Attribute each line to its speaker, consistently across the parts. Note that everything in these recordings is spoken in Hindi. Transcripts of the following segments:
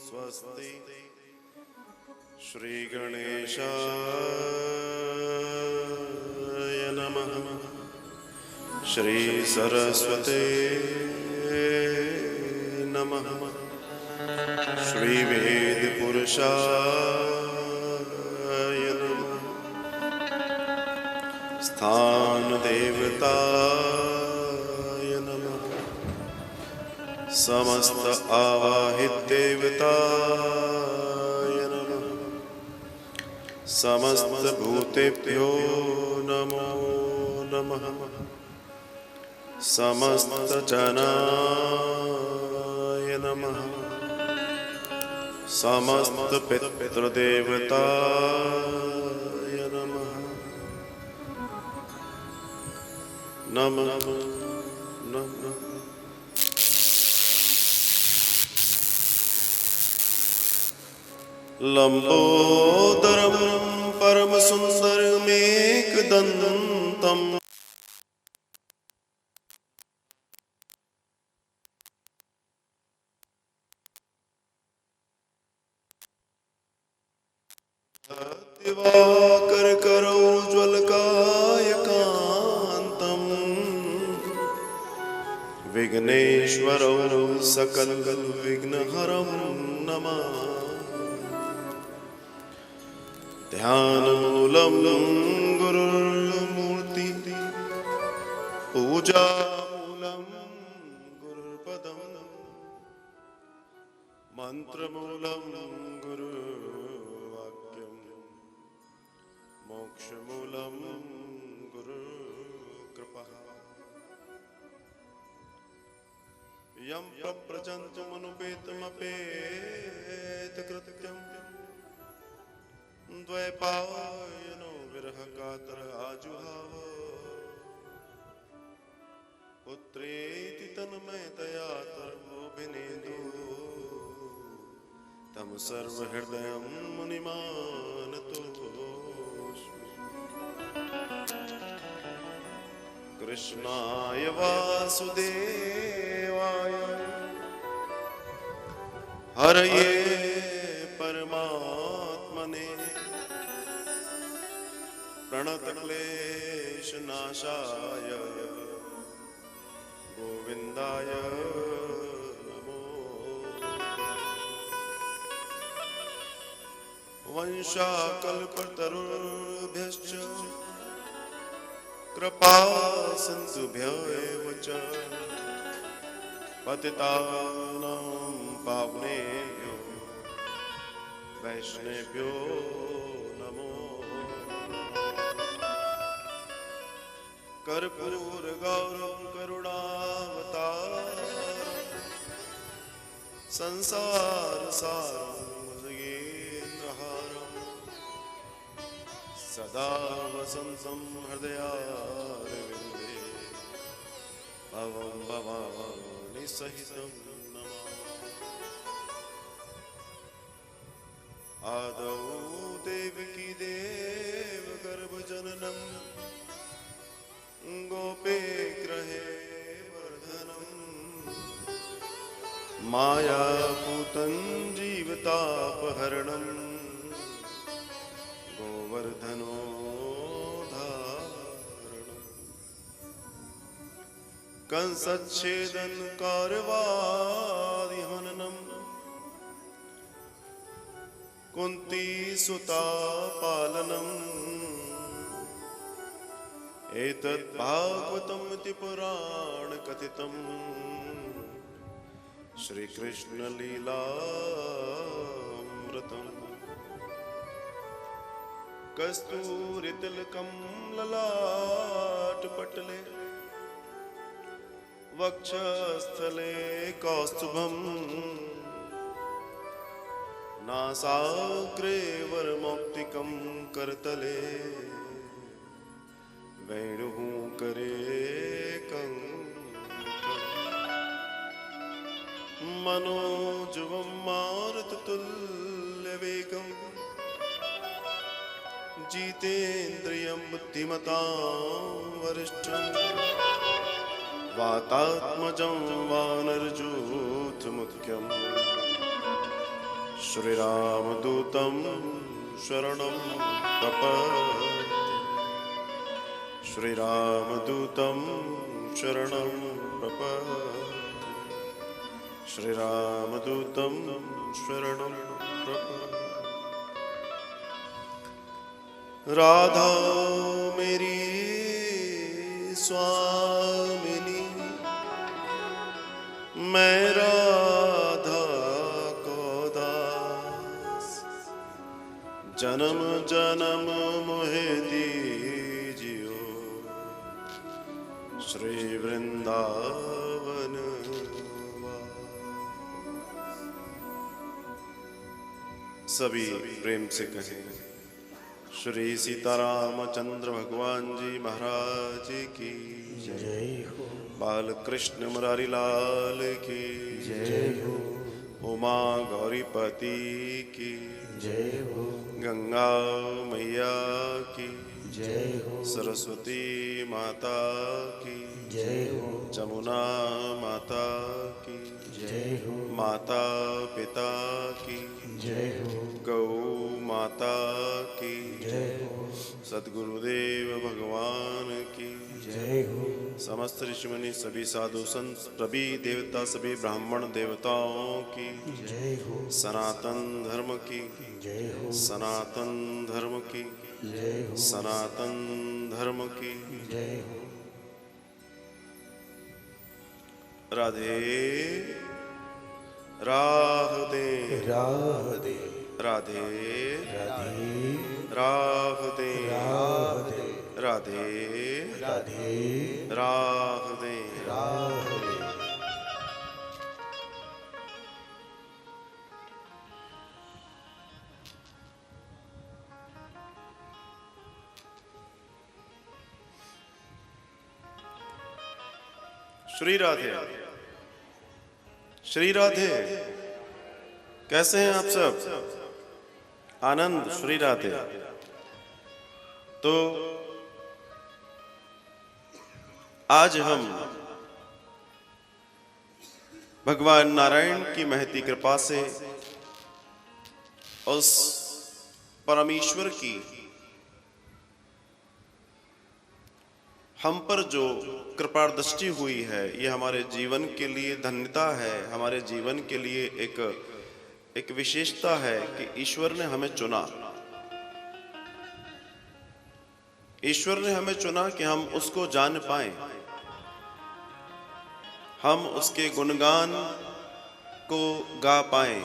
Speaker 1: स्वस्ति। श्री गणेशाय नमः। श्री सरस्वते नमः। श्री वेद पुरुषाय नमः। स्थान देवताय नमः। समस्त आवाहित देवताय नमः। समस्त भूतेभ्यो नमो नमः। समस्त जनाय नमः। समस्त पितृदेवताय नमः। नमः नमः। लंबोदरं परमसुन्दरमेकदन्तं दिवाकरकरौज्ज्वलकायकान्तं विघ्नेश्वरौ सकलविघ्नहरं नमामि। ध्यानमूलं गुरुर्मूर्ति पूजामूलं गुरुपदं मंत्रमूलं गुरुवाक्यं मोक्षमूलं गुरुकृपा। यं प्रव्रजन्तमनुपेतमपेतकृत्यं द्वैपायनो विरहकातर आजुहाव। पुत्रेति तन्मयतया तर्वोऽभिनेदु तं सर्वहृदयं मुनिमानतोऽस्मि। कृष्णाय वासुदेवाय हरये परमात्मने प्रणतक्लेशनाशाय गोविन्दाय नमो। वंशाकल्पतरुभ्यश्च कृपासिन्धुभ्य एव च पतितानां पावनेभ्यो वैष्णवेभ्यो नमो। कर्पूरगौरं करुणावतारं संसारसारं भुजगेन्द्रहारं सदा वसन्तं हृदयारविन्दे भवं भवानी सहितं नमामि। आदौ देवकी देवगर्भजननं गोपेग्रहे वर्धनं मायापूतं जीवतापहरणं गोवर्धनो धारणं। कंसच्छेदनकारवादिहननं कुन्तीसुतापालनम् एतद् भागवतमिति पुराणकथितं श्रीकृष्णलीलामृतम्। कस्तूरितिलकं ललाटपटले वक्षस्थले कौस्तुभम् नासाग्रे वरमौक्तिकं करतले वेणुः करे कंकणं। मनोजवं मारुततुल्यवेगं जितेन्द्रियं बुद्धिमतां वरिष्ठं वातात्मजं वानरयूथमुख्यं श्रीरामदूतं शरणं प्रपद्ये श्रीरामदूतं शरणं प्रपद्ये श्रीरामदूतं शरणं प्रपद्ये। राधा मेरी स्वामिनी, मैं राधा को दास, जन्म जन्म मोहे दीजियो श्री वृंदावन वास। सभी प्रेम से कहें श्री सीतारामचंद्र भगवान जी महाराज की
Speaker 2: जय हो।
Speaker 1: बाल कृष्ण मुरारी लाल की
Speaker 2: जय हो।
Speaker 1: उमा गौरीपति की
Speaker 2: जय हो।
Speaker 1: गंगा मैया की
Speaker 2: जय हो।
Speaker 1: सरस्वती माता की
Speaker 2: जय हो।
Speaker 1: जमुना माता की
Speaker 2: जय हो।
Speaker 1: माता पिता की
Speaker 2: जय हो।
Speaker 1: गौ माता की
Speaker 2: जय हो।
Speaker 1: सद्गुरुदेव भगवान की
Speaker 2: जय हो।
Speaker 1: समस्त ऋषिमुनि सभी साधु संत सभी देवता सभी ब्राह्मण देवताओं की
Speaker 2: जय हो।
Speaker 1: सनातन धर्म की
Speaker 2: जय हो।
Speaker 1: सनातन धर्म की
Speaker 2: जय हो।
Speaker 1: सनातन धर्म की
Speaker 2: जय हो।
Speaker 1: राधे राधे
Speaker 2: राधे
Speaker 1: राधे
Speaker 2: राधे
Speaker 1: राधे
Speaker 2: राधे
Speaker 1: राधे
Speaker 2: राधे
Speaker 1: राधे
Speaker 2: राधे।
Speaker 1: श्री राधे श्री राधे। कैसे हैं आप सब? आनंद। श्री राधे। तो आज हम भगवान नारायण की महती कृपा से उस परमेश्वर की हम पर जो कृपा दृष्टि हुई है, ये हमारे जीवन के लिए धन्यता है, हमारे जीवन के लिए एक विशेषता है कि ईश्वर ने हमें चुना। ईश्वर ने हमें चुना कि हम उसको जान पाएं, हम उसके गुणगान को गा पाएं,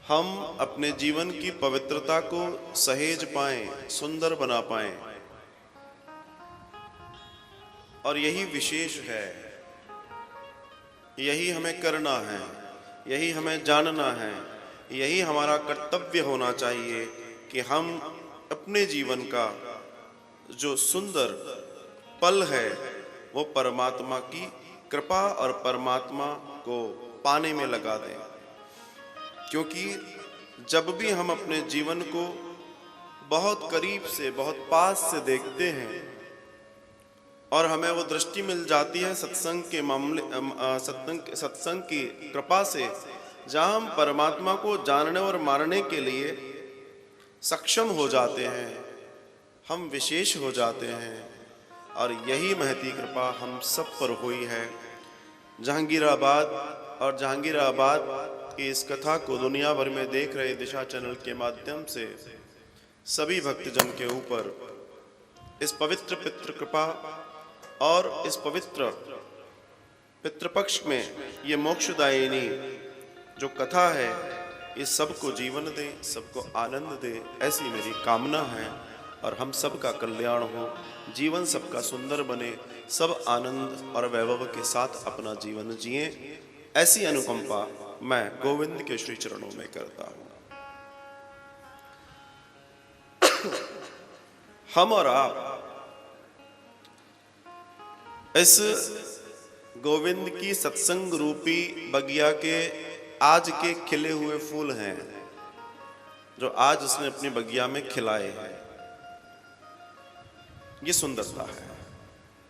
Speaker 1: हम अपने जीवन की पवित्रता को सहेज पाएं, सुंदर बना पाएं। और यही विशेष है, यही हमें करना है, यही हमें जानना है, यही हमारा कर्तव्य होना चाहिए कि हम अपने जीवन का जो सुंदर पल है वो परमात्मा की कृपा और परमात्मा को पाने में लगा दें। क्योंकि जब भी हम अपने जीवन को बहुत करीब से, बहुत पास से देखते हैं और हमें वो दृष्टि मिल जाती है सत्संग के मामले सत्संग की कृपा से, जहाँ हम परमात्मा को जानने और मानने के लिए सक्षम हो जाते हैं, हम विशेष हो जाते हैं। और यही महती कृपा हम सब पर हुई है। जहांगीराबाद और जहांगीराबाद की इस कथा को दुनिया भर में देख रहे दिशा चैनल के माध्यम से सभी भक्तजन के ऊपर इस पवित्र पितृ कृपा और इस पवित्र पितृपक्ष में ये मोक्षदायिनी जो कथा है, ये सबको जीवन दे, सबको आनंद दे, ऐसी मेरी कामना है। और हम सबका कल्याण हो, जीवन सबका सुंदर बने, सब आनंद और वैभव के साथ अपना जीवन जिए, ऐसी अनुकंपा मैं गोविंद के श्री चरणों में करता हूं। हम और आप इस गोविंद की सत्संग रूपी बगिया के आज के खिले हुए फूल हैं, जो आज उसने अपनी बगिया में खिलाए हैं। ये सुंदरता है,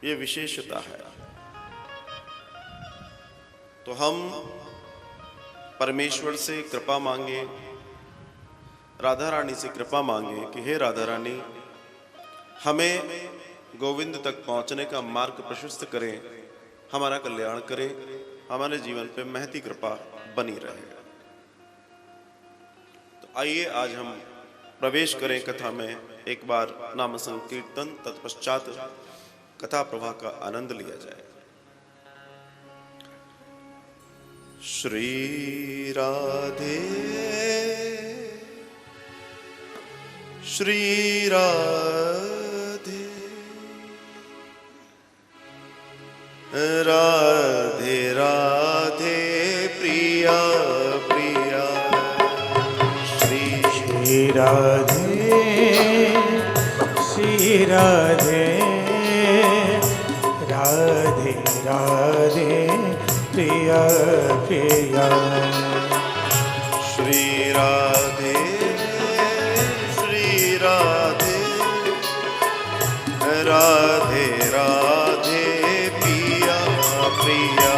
Speaker 1: ये विशेषता है। तो हम परमेश्वर से कृपा मांगे, राधा रानी से कृपा मांगे कि हे राधा रानी, हमें गोविंद तक पहुंचने का मार्ग प्रशस्त करें, हमारा कल्याण करें, हमारे जीवन पे महती कृपा बनी रहे। तो आइए आज हम प्रवेश करें कथा में। एक बार नाम संकीर्तन, तत्पश्चात कथा प्रवाह का आनंद लिया जाए। श्री राधे श्री राधे राधे राधे प्रिया प्रिया
Speaker 2: श्री राधे श्री राधे राधे राधे प्रिया प्रिया
Speaker 1: श्री राधे श्री राधे राधे राधे प्रिया प्रिया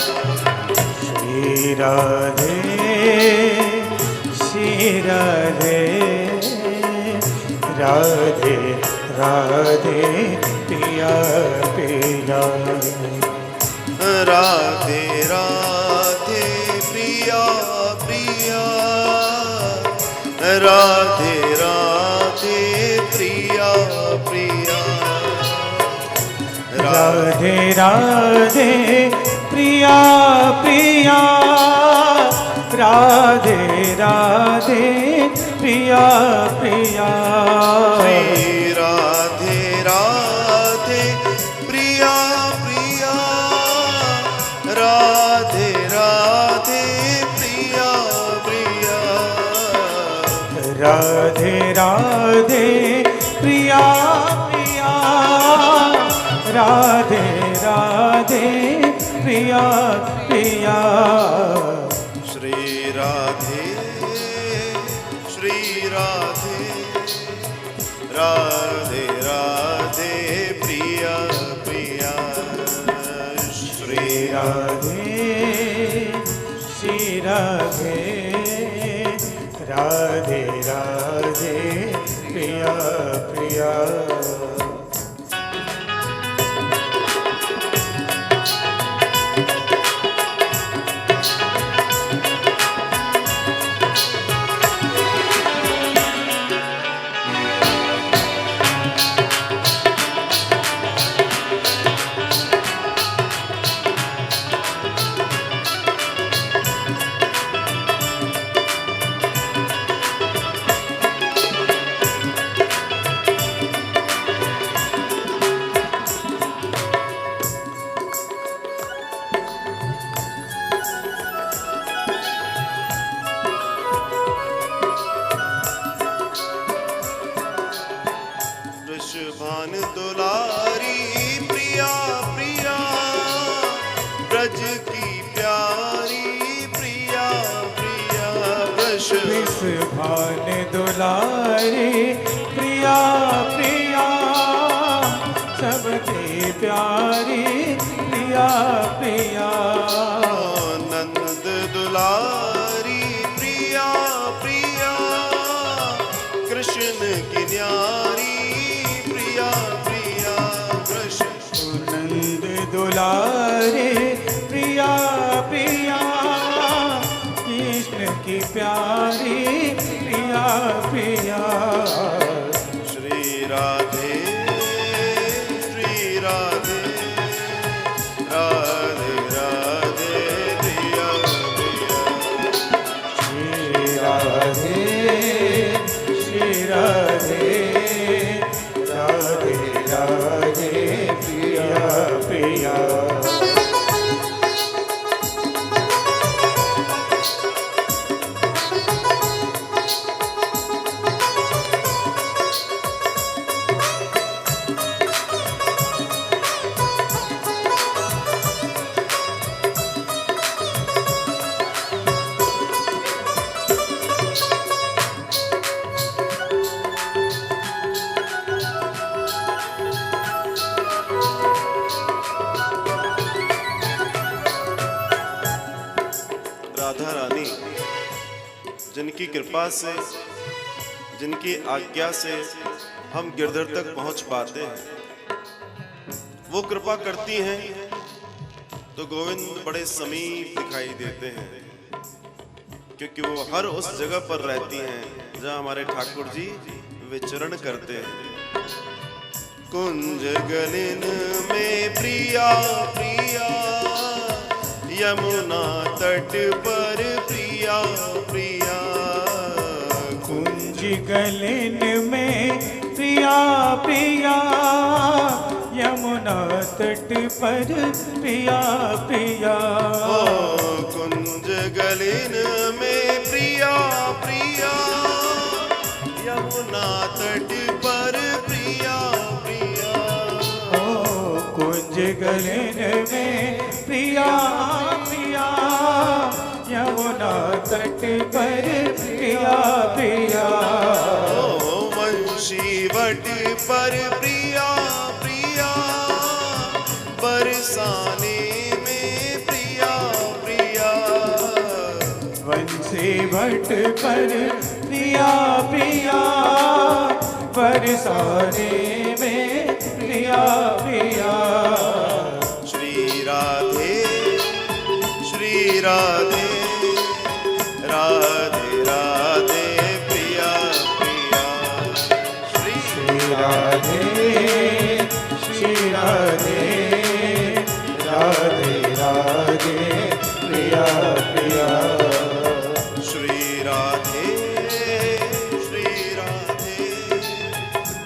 Speaker 2: श्री राधे श्री राधे राधे राधे प्रिया प्रिया
Speaker 1: राधे राधे प्रिया प्रिया राधे राधे प्रिया प्रिया
Speaker 2: राधे राधे प्रिया प्रिया राधे राधे प्रिया प्रिया
Speaker 1: श्री राधे राधे प्रिया प्रिया राधे राधे प्रिया प्रिया
Speaker 2: राधे राधे प्रिया प्रिया राधे राधे प्रिया प्रिया
Speaker 1: श्री राधे श्री राधे राधे राधे प्रिया प्रिया श्री
Speaker 2: राधे श्री राधे राधे राधे प्रिया प्रिया
Speaker 1: वृषभान दुलारी प्रिया प्रिया ब्रज की प्यारी प्रिया प्रिया
Speaker 2: वृषभान दुलारी प्रिया प्रिया सबके प्यारी प्रिया प्रिया
Speaker 1: नंद दुलारी प्रिया प्रिया कृष्ण की न्यारी प्रिया प्रिया कृष्ण
Speaker 2: नंद दुलारे प्रिया प्रिया कृष्ण की प्यारी प्रिया प्रिया
Speaker 1: श्री राधे श्री राधे जिनकी कृपा से, जिनकी आज्ञा से हम गिरधर तक पहुंच पाते हैं। वो कृपा करती हैं तो गोविंद बड़े समीप दिखाई देते हैं, क्योंकि वो हर उस जगह पर रहती हैं जहां हमारे ठाकुर जी विचरण करते हैं। कुंज गलिन में प्रिया प्रिया, यमुना तट पर प्रिया प्रिया।
Speaker 2: कुंज गलिन में प्रिया प्रिया, यमुना तट पर प्रिया प्रिया।
Speaker 1: कुंज गलिन में प्रिया प्रिया, यमुना तट पर प्रिया प्रिया।
Speaker 2: कुंज गलिन में प्रिया प्रिया, यमुना तट पर प्रिया प्रिया।
Speaker 1: वंशी वट पर प्रिया प्रिया, बरसाने में प्रिया प्रिया।
Speaker 2: वंशी वट पर प्रिया प्रिया, बरसाने में प्रिया प्रिया।
Speaker 1: श्री राधे श्री राधे, राधे राधे प्रिया प्रिया।
Speaker 2: श्री राधे श्री राधे, राधे राधे प्रिया प्रिया।
Speaker 1: श्री राधे श्री राधे,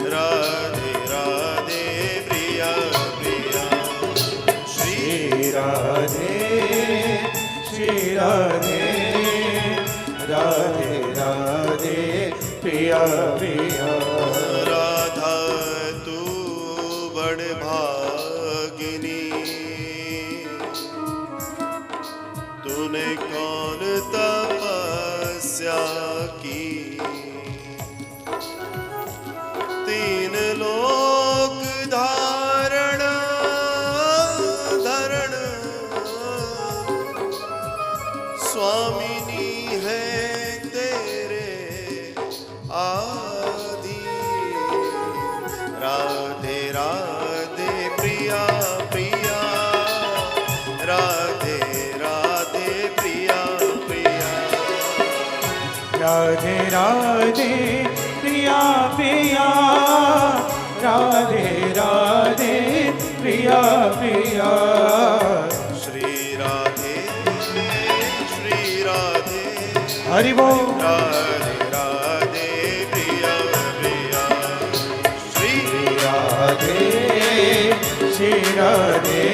Speaker 1: राधे राधे प्रिया प्रिया।
Speaker 2: श्री राधे श्री राधे, राधे राधे प्रिया प्रिया।
Speaker 1: राधा तू बड़ भागिनी, तूने कौन तपस्या की। तीन लोक धारण धरण, स्वामिनी है तेरे आदि। राधे राधे प्रिया प्रिया, राधे राधे प्रिया प्रिया।
Speaker 2: राधे राधे प्रिया प्रिया, राधे राधे प्रिया प्रिया।
Speaker 1: श्री राधे श्री राधे,
Speaker 2: हरि बोल।
Speaker 1: राधे राधे प्रिया प्रिया। श्री
Speaker 2: राधे श्री राधे,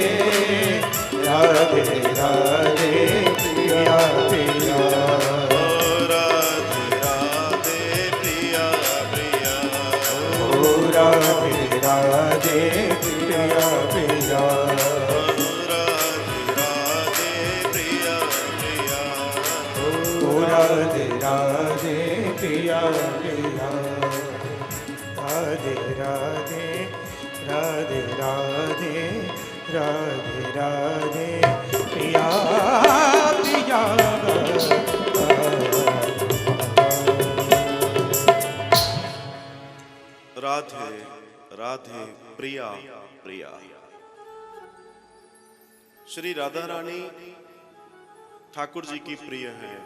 Speaker 2: राधे राधे प्रिया प्रिया।
Speaker 1: राधे राधे प्रिया प्रिया।
Speaker 2: राधे राधे प्रिया प्रिया। राधे राधे प्रिया प्रिया। राधे राधे राधे राधे, राधे राधे प्रिया प्रिया।
Speaker 1: राधे राधे प्रिया प्रिया। श्री राधा रानी ठाकुर जी की प्रिय है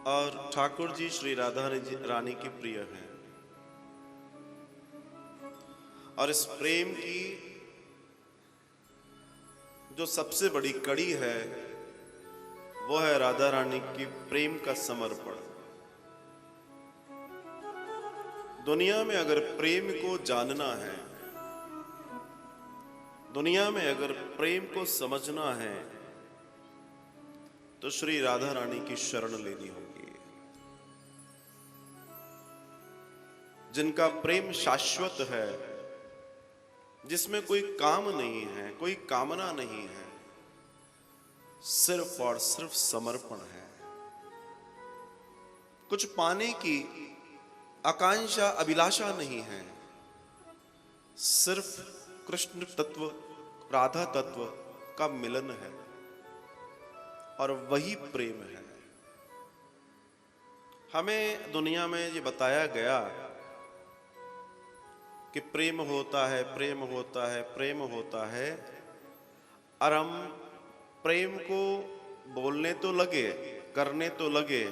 Speaker 1: और ठाकुर जी श्री राधा रानी की प्रिय है। और इस प्रेम की जो सबसे बड़ी कड़ी है वो है राधा रानी की प्रेम का समर्पण। दुनिया में अगर प्रेम को जानना है, दुनिया में अगर प्रेम को समझना है, तो श्री राधा रानी की शरण लेनी होगी, जिनका प्रेम शाश्वत है, जिसमें कोई काम नहीं है, कोई कामना नहीं है, सिर्फ और सिर्फ समर्पण है। कुछ पाने की आकांक्षा अभिलाषा नहीं है, सिर्फ कृष्ण तत्व राधा तत्व का मिलन है। और वही प्रेम है। हमें दुनिया में ये बताया गया कि प्रेम होता है, प्रेम होता है, प्रेम होता है, और हम प्रेम को बोलने तो लगे, करने तो लगे,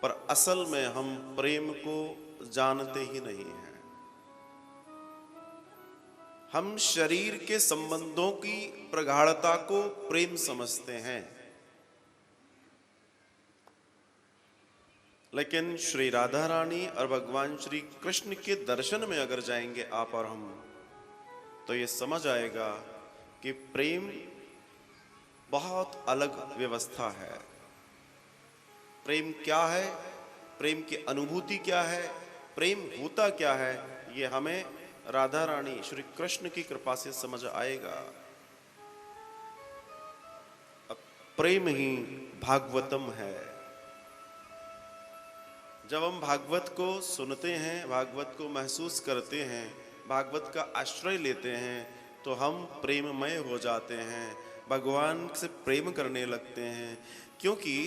Speaker 1: पर असल में हम प्रेम को जानते ही नहीं हैं। हम शरीर के संबंधों की प्रगाढ़ता को प्रेम समझते हैं, लेकिन श्री राधा रानी और भगवान श्री कृष्ण के दर्शन में अगर जाएंगे आप और हम, तो ये समझ आएगा कि प्रेम बहुत अलग व्यवस्था है। प्रेम क्या है, प्रेम की अनुभूति क्या है, प्रेम होता क्या है, ये हमें राधा रानी श्री कृष्ण की कृपा से समझ आएगा। अब प्रेम ही भागवतम है। जब हम भागवत को सुनते हैं, भागवत को महसूस करते हैं, भागवत का आश्रय लेते हैं, तो हम प्रेममय हो जाते हैं, भगवान से प्रेम करने लगते हैं। क्योंकि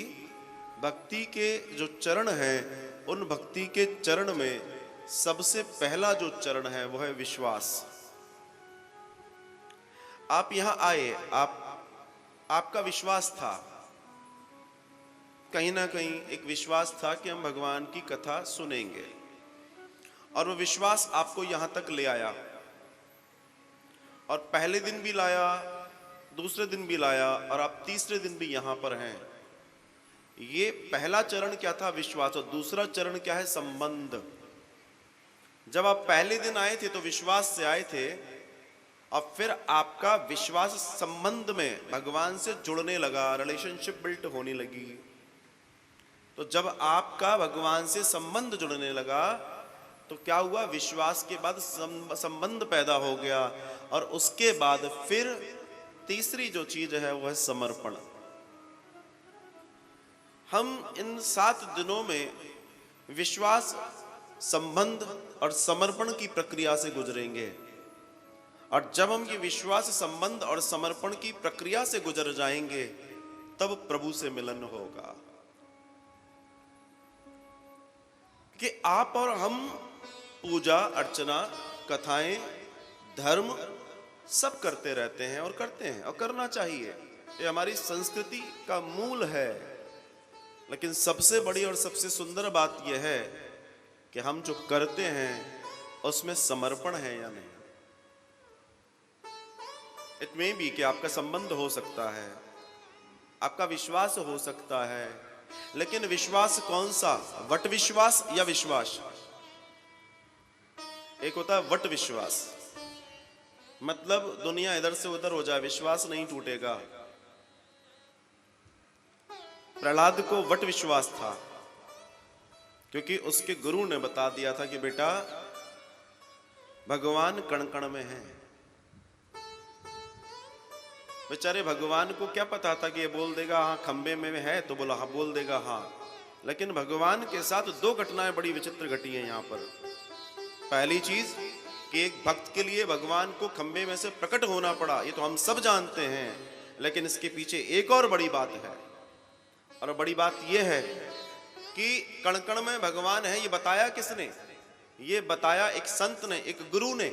Speaker 1: भक्ति के जो चरण हैं, उन भक्ति के चरण में सबसे पहला जो चरण है वो है विश्वास। आप यहां आए, आपका विश्वास था, कहीं ना कहीं एक विश्वास था कि हम भगवान की कथा सुनेंगे, और वो विश्वास आपको यहां तक ले आया, और पहले दिन भी लाया, दूसरे दिन भी लाया, और आप तीसरे दिन भी यहां पर हैं। ये पहला चरण क्या था, विश्वास, और दूसरा चरण क्या है, संबंध। जब आप पहले दिन आए थे तो विश्वास से आए थे, और फिर आपका विश्वास संबंध में भगवान से जुड़ने लगा, रिलेशनशिप बिल्ट होने लगी। तो जब आपका भगवान से संबंध जुड़ने लगा तो क्या हुआ, विश्वास के बाद संबंध पैदा हो गया, और उसके बाद फिर तीसरी जो चीज है वो है समर्पण। हम इन 7 दिनों में विश्वास, संबंध और समर्पण की प्रक्रिया से गुजरेंगे, और जब हम ये विश्वास, संबंध और समर्पण की प्रक्रिया से गुजर जाएंगे तब प्रभु से मिलन होगा। कि आप और हम पूजा अर्चना, कथाएं, धर्म सब करते रहते हैं और करते हैं, और करना चाहिए, ये हमारी संस्कृति का मूल है। लेकिन सबसे बड़ी और सबसे सुंदर बात यह है कि हम जो करते हैं उसमें समर्पण है या नहीं। इट मे बी कि आपका संबंध हो सकता है, आपका विश्वास हो सकता है, लेकिन विश्वास कौन सा, वट विश्वास या विश्वास? एक होता है वट विश्वास, मतलब दुनिया इधर से उधर हो जाए, विश्वास नहीं टूटेगा। प्रहलाद को वट विश्वास था, क्योंकि उसके गुरु ने बता दिया था कि बेटा भगवान कण कण में है। बेचारे भगवान को क्या पता था कि ये बोल देगा हाँ खंबे में है, तो बोला हाँ, बोल देगा हाँ। लेकिन भगवान के साथ 2 घटनाएं बड़ी विचित्र घटी हैं यहाँ पर। पहली चीज कि एक भक्त के लिए भगवान को खंबे में से प्रकट होना पड़ा, ये तो हम सब जानते हैं, लेकिन इसके पीछे एक और बड़ी बात है, और बड़ी बात यह है कि कण कण में भगवान है। ये बताया किसने? ये बताया एक संत ने, एक गुरु ने।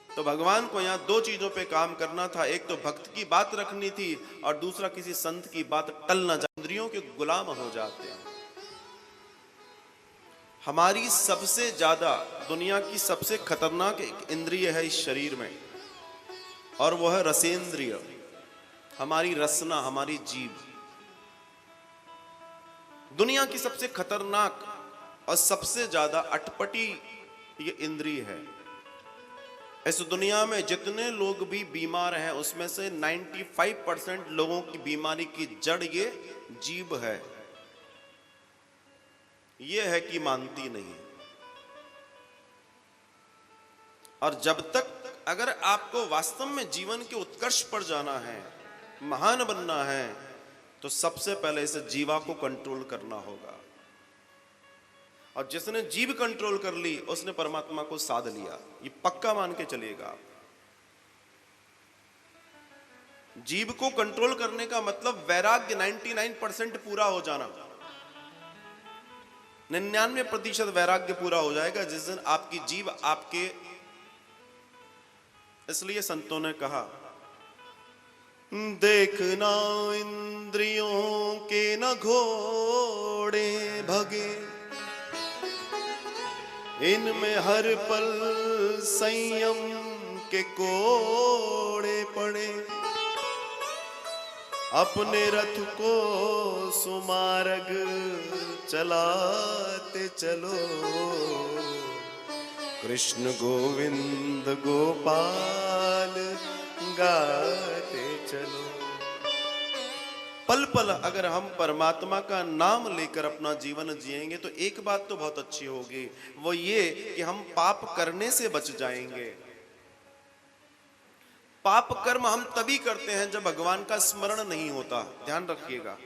Speaker 1: तो भगवान को यहाँ 2 चीजों पे काम करना था, एक तो भक्त की बात रखनी थी, और दूसरा किसी संत की बात टल न जाए। इंद्रियों के गुलाम हो जाते हैं। हमारी सबसे ज्यादा, दुनिया की सबसे खतरनाक एक इंद्रिय है इस शरीर में, और वह है रसेंद्रिय, हमारी रसना, हमारी जीभ। दुनिया की सबसे खतरनाक और सबसे ज्यादा अटपटी ये इंद्रिय है। इस दुनिया में जितने लोग भी बीमार हैं उसमें से 95% लोगों की बीमारी की जड़ ये जीभ है। ये है कि मानती नहीं। और जब तक अगर आपको वास्तव में जीवन के उत्कर्ष पर जाना है, महान बनना है, तो सबसे पहले इस जीवा को कंट्रोल करना होगा। और जिसने जीभ कंट्रोल कर ली उसने परमात्मा को साध लिया, ये पक्का मान के चलिएगा। जीव को कंट्रोल करने का मतलब वैराग्य 99% पूरा हो जाना। 99% वैराग्य पूरा हो जाएगा जिस दिन आपकी जीव आपके, इसलिए संतों ने कहा देखना इंद्रियों के न घोड़े भगे, इनमें हर पल संयम के कोड़े पड़े, अपने रथ को सुमार्ग चलाते चलो, कृष्ण गोविंद गोपाल गाते चलो। पल पल अगर हम परमात्मा का नाम लेकर अपना जीवन जिएंगे तो एक बात तो बहुत अच्छी होगी, वो ये कि हम पाप करने से बच जाएंगे। पाप कर्म हम तभी करते हैं जब भगवान का स्मरण नहीं होता, ध्यान रखिएगा।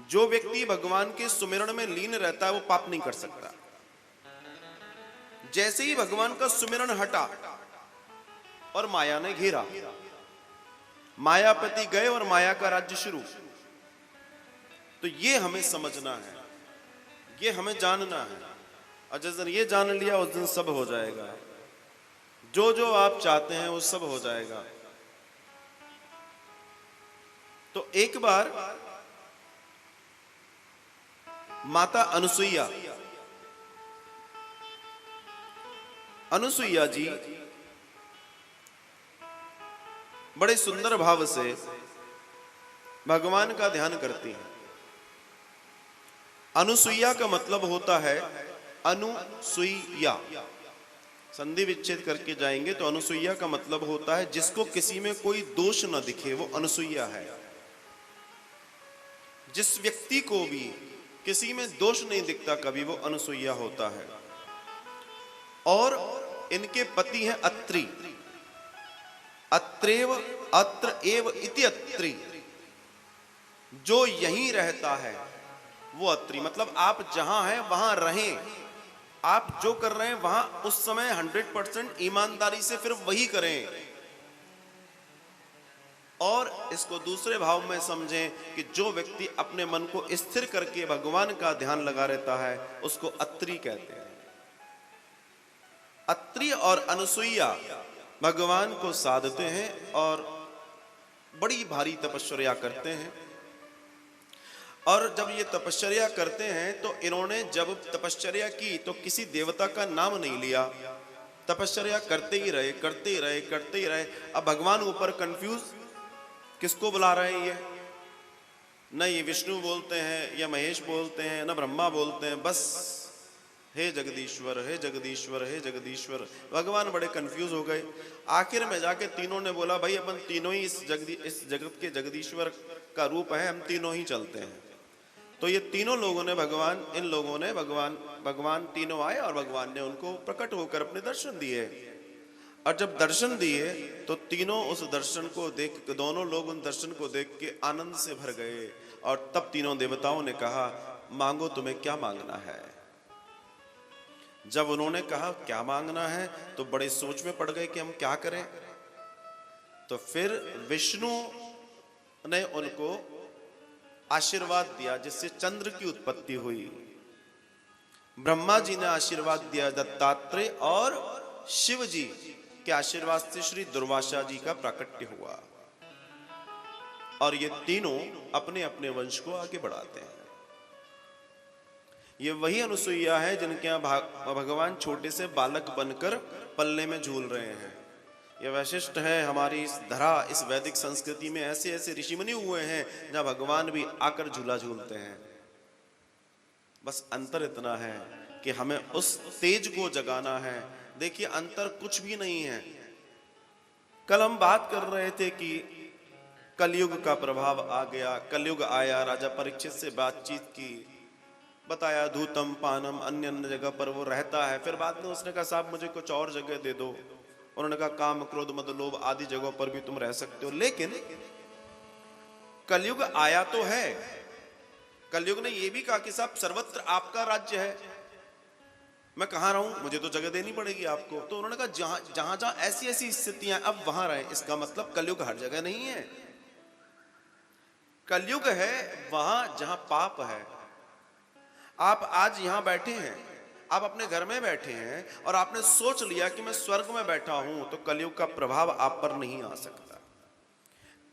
Speaker 1: जो व्यक्ति भगवान के सुमिरण में लीन रहता है वो पाप नहीं कर सकता। जैसे ही भगवान का सुमिरण हटा और माया ने घेरा, मायापति गए और माया का राज्य शुरू। तो ये हमें समझना है, ये हमें जानना है, और जिस दिन ये जान लिया उस दिन सब हो जाएगा। जो जो आप चाहते हैं वो सब हो जाएगा। तो एक बार माता अनुसुईया जी बड़े सुंदर भाव से भगवान का ध्यान करती हैं। अनुसुईया का मतलब होता है अनुसुईया, संधि विच्छेद करके जाएंगे तो अनुसुईया का मतलब होता है जिसको किसी में कोई दोष न दिखे, वो अनुसुईया है। जिस व्यक्ति को भी किसी में दोष नहीं दिखता कभी, वो अनुसुईया होता है। और इनके पति हैं अत्रि, अत्रेव अत्र एव इति अत्रि, जो यहीं रहता है वो अत्रि। मतलब आप जहां हैं वहां रहें, आप जो कर रहे हैं वहां उस समय 100% ईमानदारी से फिर वही करें। और इसको दूसरे भाव में समझें कि जो व्यक्ति अपने मन को स्थिर करके भगवान का ध्यान लगा रहता है उसको अत्रि कहते हैं। अत्रि और अनुसुईया भगवान को साधते हैं और बड़ी भारी तपस्या करते हैं। और जब ये तपस्या करते हैं तो इन्होंने जब तपस्या की तो किसी देवता का नाम नहीं लिया, तपस्या करते ही रहे, करते ही रहे, करते ही रहे। अब भगवान ऊपर कंफ्यूज, किसको बुला रहे हैं? ये न ये विष्णु बोलते हैं या महेश बोलते हैं, न ब्रह्मा बोलते हैं, बस हे जगदीश्वर, हे जगदीश्वर, हे जगदीश्वर। भगवान बड़े कंफ्यूज हो गए। आखिर में जाके तीनों ने बोला भाई अपन तीनों ही इस जगत के जगदीश्वर का रूप है, हम तीनों ही चलते हैं। तो ये तीनों लोगों ने इन लोगों ने भगवान तीनों आए और भगवान ने उनको प्रकट होकर अपने दर्शन दिए। और जब दर्शन दिए तो तीनों उस दर्शन को देख, दोनों लोग उन दर्शन को देख के आनंद से भर गए। और तब तीनों देवताओं ने कहा मांगो तुम्हें क्या मांगना है। जब उन्होंने कहा क्या मांगना है तो बड़े सोच में पड़ गए कि हम क्या करें। तो फिर विष्णु ने उनको आशीर्वाद दिया जिससे चंद्र की उत्पत्ति हुई। ब्रह्मा जी ने आशीर्वाद दिया दत्तात्रेय, और शिव जी के आशीर्वाद से श्री दुर्वासा जी का प्राकट्य हुआ। और ये तीनों अपने अपने वंश को आगे बढ़ाते हैं। ये वही अनुसुईया है जिनके यहाँ भगवान छोटे से बालक बनकर पल्ले में झूल रहे हैं। ये वैशिष्ट है हमारी इस धरा, इस वैदिक संस्कृति में ऐसे ऐसे ऋषिमुनि हुए हैं जहाँ भगवान भी आकर झूला झूलते हैं। बस अंतर इतना है कि हमें उस तेज को जगाना है। देखिए अंतर कुछ भी नहीं है। कल हम बात कर रहे थे कि कलयुग का प्रभाव आ गया, कलयुग आया, राजा परीक्षित से बातचीत की, बताया धूतम पानम अन्य अन्य जगह पर वो रहता है। फिर बाद में उसने कहा साहब मुझे कुछ और जगह दे दो। उन्होंने कहा काम क्रोध मद लोभ आदि जगहों पर भी तुम रह सकते हो, लेकिन कलयुग आया तो है। कलयुग ने यह भी कहा कि साहब सर्वत्र आपका राज्य है, मैं कहाँ रहूं, मुझे तो जगह देनी पड़ेगी आपको। तो उन्होंने कहा जहां जहां जहां ऐसी ऐसी स्थितियां अब वहां रहे। इसका मतलब कलयुग हर जगह नहीं है। कलयुग है वहां जहां पाप है। आप आज यहां बैठे हैं, आप अपने घर में बैठे हैं और आपने सोच लिया कि मैं स्वर्ग में बैठा हूं, तो कलयुग का प्रभाव आप पर नहीं आ सकता।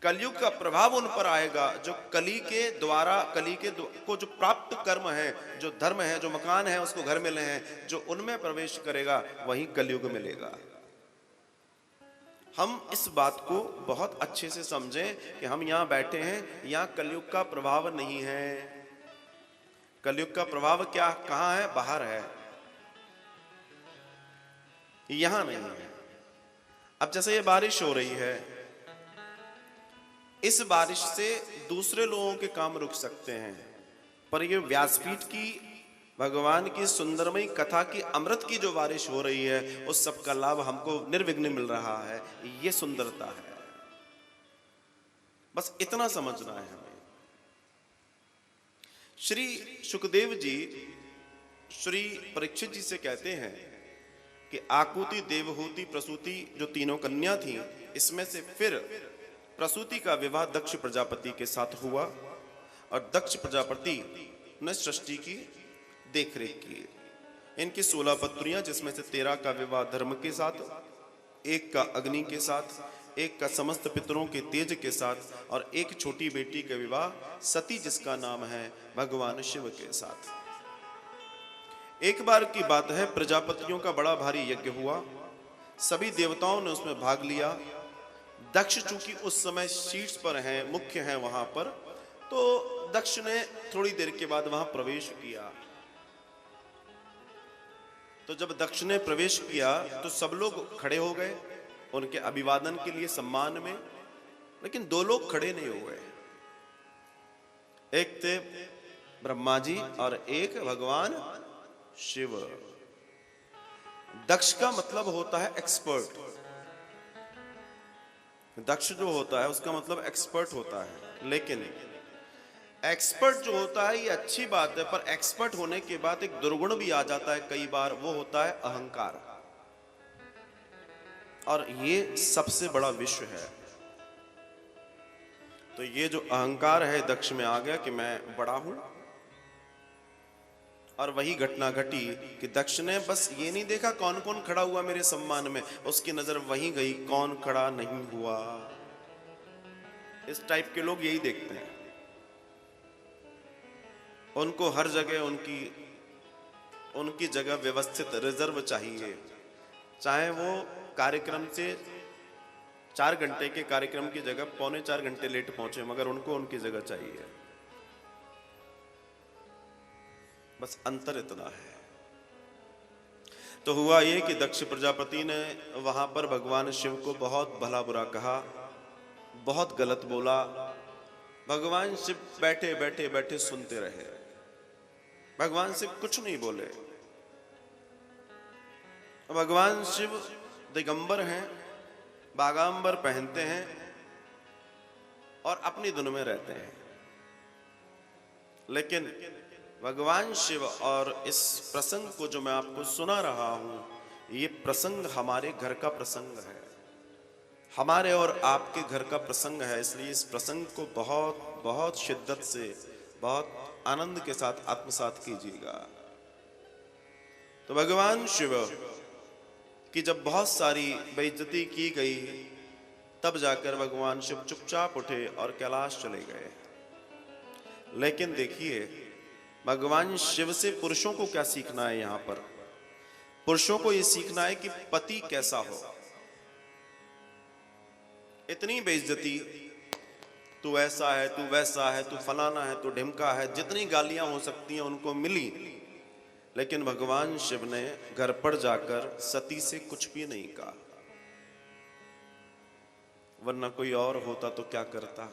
Speaker 1: कलयुग का प्रभाव उन पर आएगा जो कली के द्वारा, को जो प्राप्त कर्म है, जो धर्म है, जो मकान है उसको घर मिले हैं, जो उनमें प्रवेश करेगा वही कलयुग मिलेगा। हम इस बात को बहुत अच्छे से समझें कि हम यहां बैठे हैं, यहां कलयुग का प्रभाव नहीं है। कलयुग का प्रभाव क्या कहां है? बाहर है, यहां नहीं है। अब जैसे ये बारिश हो रही है, इस बारिश से दूसरे लोगों के काम रुक सकते हैं, पर ये व्यासपीठ की भगवान की सुंदरमयी कथा की अमृत की जो बारिश हो रही है, उस सब का लाभ हमको निर्विघ्न मिल रहा है। ये सुंदरता है। बस इतना समझना है हमें। श्री सुखदेव जी श्री परीक्षित जी से कहते हैं कि आकुति, देवहूति, प्रसूति जो तीनों कन्या थी, इसमें से फिर प्रसूति का विवाह दक्ष प्रजापति के साथ हुआ और दक्ष प्रजापति ने सृष्टि की देखरेख की। इनकी 16 पुत्रियां, जिसमें से 13 का विवाह धर्म के साथ, 1 का अग्नि के साथ, 1 का समस्त पितरों के तेज के साथ और 1 छोटी बेटी का विवाह सती, जिसका नाम है, भगवान शिव के साथ। एक बार की बात है, प्रजापतियों का बड़ा भारी यज्ञ हुआ। सभी देवताओं ने उसमें भाग लिया। दक्ष चूंकि उस समय शीर्ष पर हैं, मुख्य हैं वहां पर, तो दक्ष ने थोड़ी देर के बाद वहां प्रवेश किया। तो जब दक्ष ने प्रवेश किया तो सब लोग खड़े हो गए उनके अभिवादन के लिए, सम्मान में। लेकिन 2 लोग खड़े नहीं हुए। एक थे ब्रह्मा जी और एक भगवान शिव। दक्ष का मतलब होता है एक्सपर्ट। दक्ष जो होता है उसका मतलब एक्सपर्ट होता है। लेकिन एक्सपर्ट जो होता है ये अच्छी बात है, पर एक्सपर्ट होने के बाद एक दुर्गुण भी आ जाता है कई बार, वो होता है अहंकार। और ये सबसे बड़ा विश्व है। तो ये जो अहंकार है दक्ष में आ गया कि मैं बड़ा हूं। और वही घटना घटी कि दक्ष ने बस ये नहीं देखा कौन कौन खड़ा हुआ मेरे सम्मान में, उसकी नजर वहीं गई कौन खड़ा नहीं हुआ। इस टाइप के लोग यही देखते हैं। उनको हर जगह उनकी जगह व्यवस्थित रिजर्व चाहिए। चाहे वो कार्यक्रम से 4 घंटे के कार्यक्रम की जगह 3.25 घंटे लेट पहुंचे, मगर उनको उनकी जगह चाहिए। बस अंतर इतना है। तो हुआ ये कि दक्ष प्रजापति ने वहां पर भगवान शिव को बहुत भला बुरा कहा, बहुत गलत बोला। भगवान शिव बैठे बैठे बैठे सुनते रहे। भगवान शिव कुछ नहीं बोले। भगवान शिव दिगंबर हैं, बागांबर पहनते हैं और अपनी धुन में रहते हैं। लेकिन भगवान शिव और इस प्रसंग को जो मैं आपको सुना रहा हूं, ये प्रसंग हमारे घर का प्रसंग है, हमारे और आपके घर का प्रसंग है। इसलिए इस प्रसंग को बहुत बहुत शिद्दत से, बहुत आनंद के साथ आत्मसात कीजिएगा। तो भगवान शिव की जब बहुत सारी बेइज्जती की गई, तब जाकर भगवान शिव चुपचाप उठे और कैलाश चले गए। लेकिन देखिए, भगवान शिव से पुरुषों को क्या सीखना है। यहां पर पुरुषों को यह सीखना है कि पति कैसा हो। इतनी बेइज्जती, तू ऐसा है, तू वैसा है, तू फलाना है, तू ढिमका है, जितनी गालियां हो सकती हैं उनको मिली। लेकिन भगवान शिव ने घर पर जाकर सती से कुछ भी नहीं कहा, वरना कोई और होता तो क्या करता।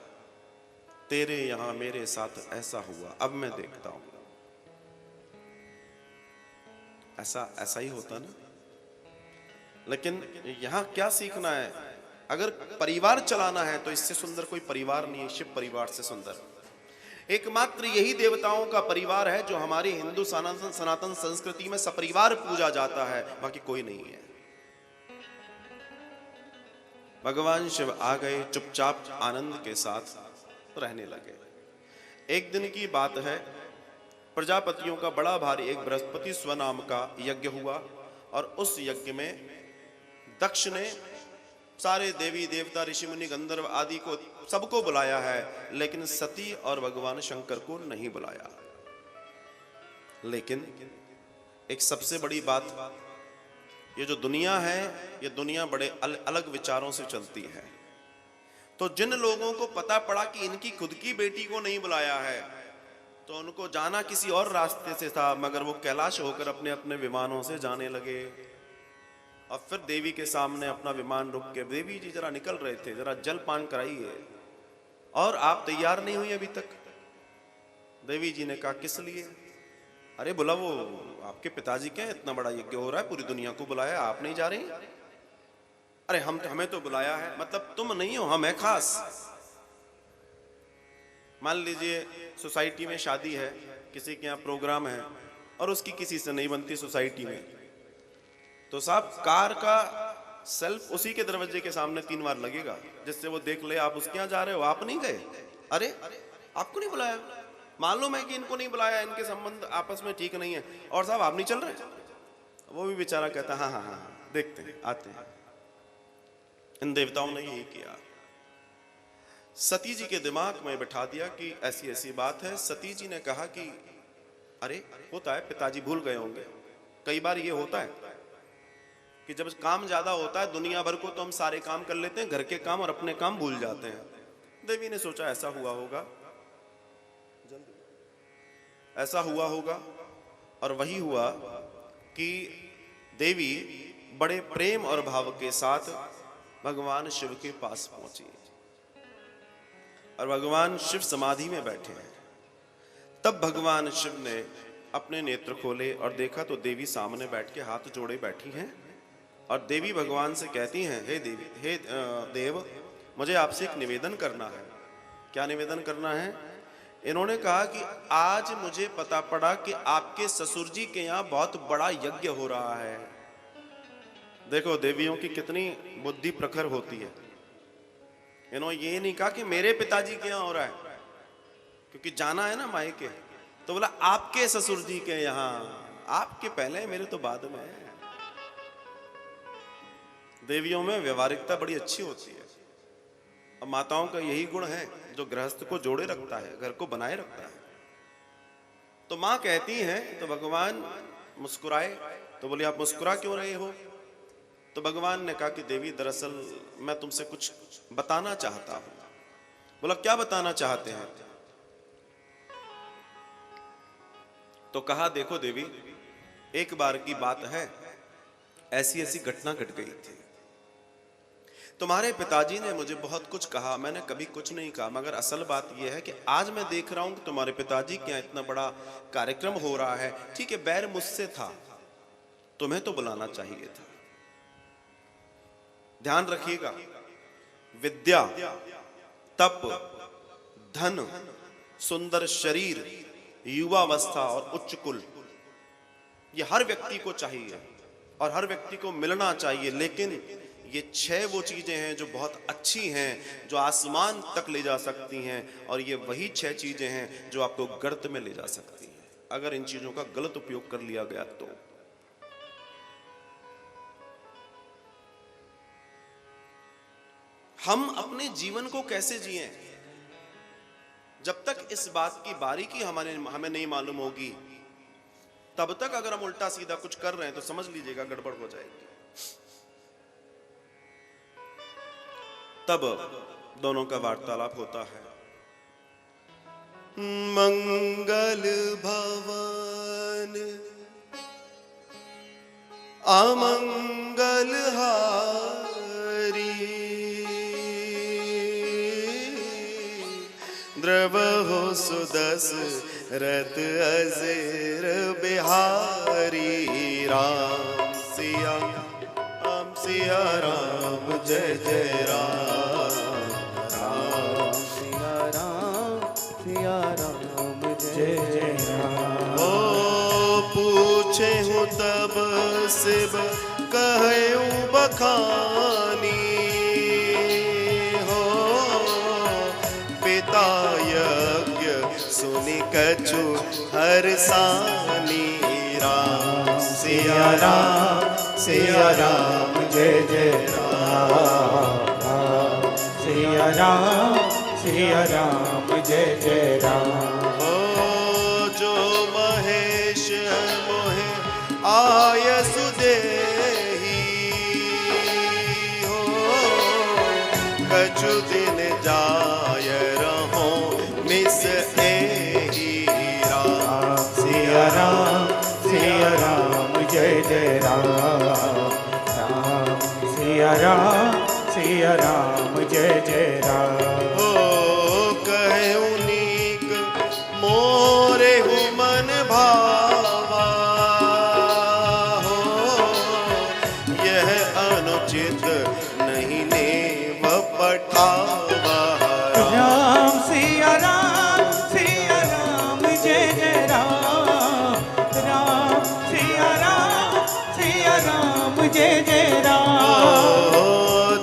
Speaker 1: तेरे यहां मेरे साथ ऐसा हुआ, अब मैं देखता हूं। ऐसा ही होता ना। लेकिन यहां क्या सीखना है? अगर परिवार चलाना है तो इससे सुंदर कोई परिवार नहीं है, शिव परिवार से सुंदर। एकमात्र यही देवताओं का परिवार है जो हमारी हिंदू सनातन संस्कृति में सपरिवार पूजा जाता है, बाकी कोई नहीं है। भगवान शिव आ गए, चुपचाप आनंद के साथ रहने लगे। एक दिन की बात है, प्रजापतियों का बड़ा भारी एक बृहस्पति स्वनाम का यज्ञ हुआ और उस यज्ञ में दक्ष ने सारे देवी देवता ऋषि मुनि गंधर्व आदि को सबको बुलाया है, लेकिन सती और भगवान शंकर को नहीं बुलाया। लेकिन एक सबसे बड़ी बात, ये जो दुनिया है, ये दुनिया बड़े अलग विचारों से चलती है। तो जिन लोगों को पता पड़ा कि इनकी खुद की बेटी को नहीं बुलाया है, तो उनको जाना किसी और रास्ते से था, मगर वो कैलाश होकर अपने अपने विमानों से जाने लगे। और फिर देवी के सामने अपना विमान रुक के, देवी जी जरा निकल रहे थे, जरा जल पान कराइए, और आप तैयार नहीं हुई अभी तक। देवी जी ने कहा किस लिए? अरे बोला वो आपके पिताजी के इतना बड़ा यज्ञ हो रहा है, पूरी दुनिया को बुलाया, आप नहीं जा रही? अरे हमें तो बुलाया है। मतलब तुम नहीं हो, हम है खास। मान लीजिए सोसाइटी में शादी है, किसी के यहाँ प्रोग्राम है और उसकी किसी से नहीं बनती सोसाइटी में, तो साहब कार का सेल्फ उसी के दरवाजे के सामने 3 बार लगेगा, जिससे वो देख ले आप उसके यहाँ जा रहे हो, आप नहीं गए। अरे आपको नहीं बुलाया, मालूम है कि इनको नहीं बुलाया, इनके संबंध आपस में ठीक नहीं है, और साहब आप नहीं चल रहे। वो भी बेचारा कहता हाँ हाँ हाँ देखते हैं आते हैं। इन देवताओं ने यही किया, सती जी के दिमाग में बिठा दिया कि ऐसी ऐसी बात है। सती जी ने कहा कि अरे होता है, पिताजी भूल गए होंगे। कई बार ये होता है कि जब काम ज्यादा होता है दुनिया भर को, तो हम सारे काम कर लेते हैं, घर के काम और अपने काम भूल जाते हैं। देवी ने सोचा ऐसा हुआ होगा, ऐसा हुआ होगा, और वही हुआ कि देवी बड़े प्रेम और भाव के साथ भगवान शिव के पास पहुंची और भगवान शिव समाधि में बैठे हैं। तब भगवान शिव ने अपने नेत्र खोले और देखा तो देवी सामने बैठ के हाथ जोड़े बैठी हैं, और देवी भगवान से कहती हैं, हे देवी, हे देव, मुझे आपसे एक निवेदन करना है। क्या निवेदन करना है? इन्होंने कहा कि आज मुझे पता पड़ा कि आपके ससुर जी के यहाँ बहुत बड़ा यज्ञ हो रहा है। देखो देवियों की कितनी बुद्धि प्रखर होती है। इन्होंने ये नहीं कहा कि मेरे पिताजी के यहाँ हो रहा है, क्योंकि जाना है ना मायके, तो बोला आपके ससुर जी के यहाँ, आपके पहले मेरे तो बाद में है। देवियों में व्यवहारिकता बड़ी अच्छी होती है, और माताओं का यही गुण है जो गृहस्थ को जोड़े रखता है, घर को बनाए रखता है। तो माँ कहती हैं, तो भगवान मुस्कुराए, तो बोले आप मुस्कुरा क्यों रहे हो? तो भगवान ने कहा कि देवी दरअसल मैं तुमसे कुछ बताना चाहता हूं। बोला क्या बताना चाहते हैं? तो कहा देखो देवी, एक बार की बात है, ऐसी ऐसी घटना घट गई थी। तुम्हारे पिताजी ने मुझे बहुत कुछ कहा, मैंने कभी कुछ नहीं कहा, मगर असल बात यह है कि आज मैं देख रहा हूं कि तुम्हारे पिताजी के यहाँ इतना बड़ा कार्यक्रम हो रहा है। ठीक है, बैर मुझसे था, तुम्हें तो बुलाना चाहिए था। ध्यान रखिएगा, विद्या, तप, धन, सुंदर शरीर, युवावस्था और उच्च कुल, ये हर व्यक्ति को चाहिए और हर व्यक्ति को मिलना चाहिए। लेकिन ये 6 वो चीजें हैं जो बहुत अच्छी हैं, जो आसमान तक ले जा सकती हैं, और ये वही 6 चीजें हैं जो आपको गर्त में ले जा सकती हैं, अगर इन चीजों का गलत उपयोग कर लिया गया तो। हम अपने जीवन को कैसे जिएं, जब तक इस बात की बारीकी हमें नहीं मालूम होगी, तब तक अगर हम उल्टा सीधा कुछ कर रहे हैं तो समझ लीजिएगा गड़बड़ हो जाएगी। तब दोनों का वार्तालाप होता है। मंगल भवन अमंगल हारी, द्रवहो सुदशरथ अजेर बिहारी। राम सिया राम जय जय राम, राम सिया राम सिया राम हो तब सिब कहूँ बखानी हो पिता यज्ञ सुनि कछु हरसानी राम
Speaker 2: सिया राम जय जय राम सिया राम जय जय राम
Speaker 1: हो जो महेश मोहे आय सुदेही हो कछु दिन जाय रहो मिस एही राम
Speaker 2: सिया राम जय जय राम सिया राम जय जय राम
Speaker 1: हो कहूँ नीक मोरे हु मन भावा हो यह अनुचित नहीं ने पठावा
Speaker 2: राम सिया राम जय जय राम सिया राम जय जय राम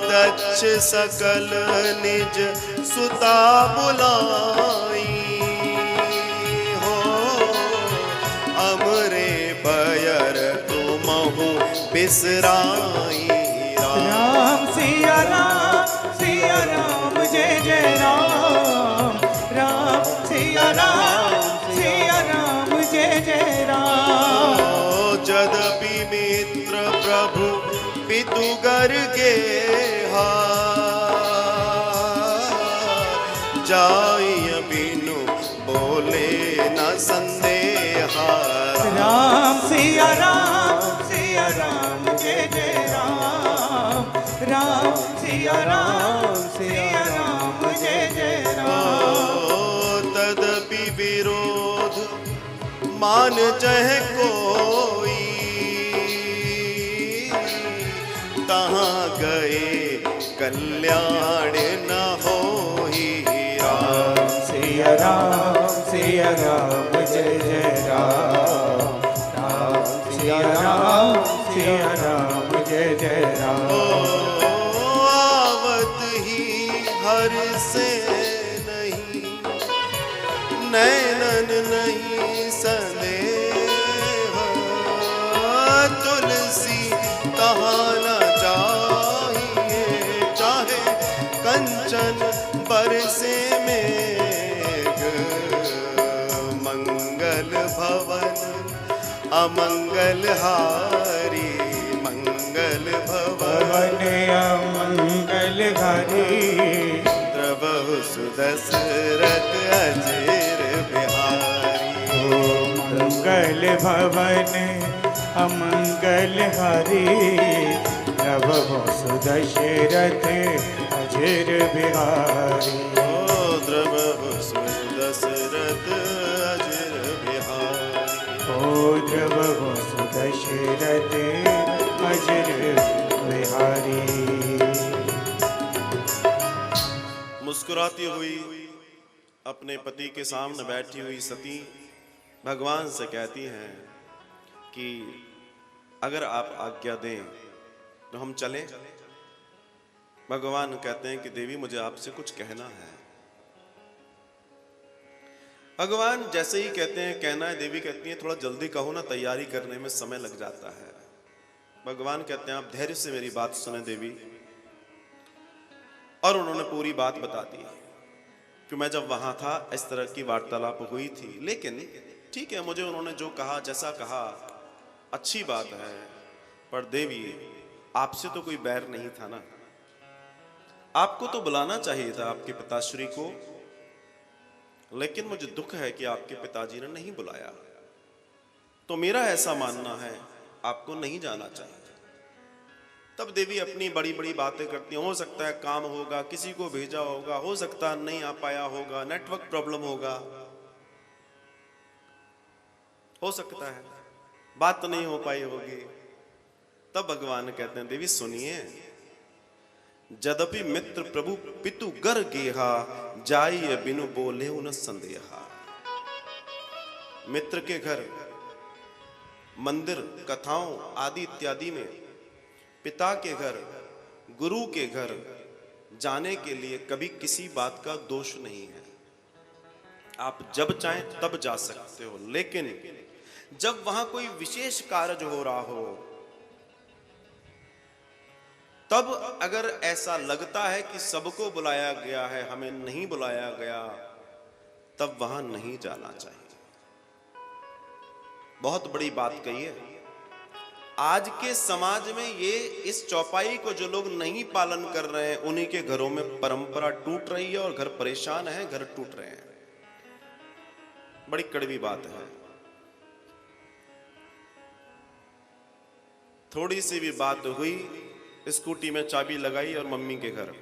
Speaker 1: दक्ष सकल निज सुता बुलाई हो अमरे बयर तुमहु बिसराई
Speaker 2: राम सिया राम जय जय राम सिया राम जय जय राम
Speaker 1: जदपि मित्र प्रभु पितु गर के जाय बिनु बोले न संदेहा
Speaker 2: राम सिया राम जय जय राम सिया राम जय जय राम
Speaker 1: तदपि विरोध मान चाहे कोई तहाँ गए कल्याण न होई राम
Speaker 2: सिया राम जय जय राम सिया राम जय जय राम
Speaker 1: आवत ही हर से नहीं नैनन नहीं संदेह तुलसी कहाँ न चाहिए चाहे कंचन बरसे मेघ मंगल भवन अमंगल हारी मंगल भवन
Speaker 2: अमंगल हरि
Speaker 1: द्रवहु सुदशरथ अजीर बिहारी
Speaker 2: मंगल भवन अमंगल हरि प्रभु सुदशरथ अजीर बिहारी
Speaker 1: ओ द्रवहु सुदशरथ अजीर बिहारी
Speaker 2: ओ प्रभु सुदशरथ अजीर बिहारी
Speaker 1: मुस्कुराती हुई अपने पति के सामने बैठी हुई सती भगवान से कहती हैं कि अगर आप आज्ञा दें तो हम चलें। भगवान कहते हैं कि देवी मुझे आपसे कुछ कहना है। भगवान जैसे ही कहते हैं कहना है, देवी कहती है थोड़ा जल्दी कहो ना, तैयारी करने में समय लग जाता है। भगवान कहते हैं आप धैर्य से मेरी बात सुने देवी। और उन्होंने पूरी बात बता दी कि मैं जब वहां था इस तरह की वार्तालाप हुई थी, लेकिन ठीक है मुझे उन्होंने जो कहा जैसा कहा अच्छी बात है, पर देवी आपसे तो कोई बैर नहीं था ना, आपको तो बुलाना चाहिए था आपके पिताश्री को, लेकिन मुझे दुख है कि आपके पिताजी ने नहीं बुलाया। तो मेरा ऐसा मानना है आपको नहीं जाना चाहिए। तब देवी अपनी बड़ी बड़ी बातें करती हैं। हो सकता है काम होगा, किसी को भेजा होगा, हो सकता है नहीं आ पाया होगा, नेटवर्क प्रॉब्लम होगा, हो सकता है बात नहीं हो पाई होगी। तब भगवान कहते हैं देवी सुनिए, जदपि मित्र प्रभु पितु गर गेहा जाइए बिनु बोले उन संदेहा। मित्र के घर मंदिर, कथाओं आदि इत्यादि में पिता के घर, गुरु के घर जाने के लिए कभी किसी बात का दोष नहीं है। आप जब चाहें तब जा सकते हो, लेकिन जब वहां कोई विशेष कार्य हो रहा हो, तब अगर ऐसा लगता है कि सबको बुलाया गया है, हमें नहीं बुलाया गया, तब वहां नहीं जाना चाहिए। बहुत बड़ी बात कही है। आज के समाज में ये इस चौपाई को जो लोग नहीं पालन कर रहे हैं, उन्हीं के घरों में परंपरा टूट रही है और घर परेशान है, घर टूट रहे हैं। बड़ी कड़वी बात है। थोड़ी सी भी बात हुई, स्कूटी में चाबी लगाई और मम्मी के घर।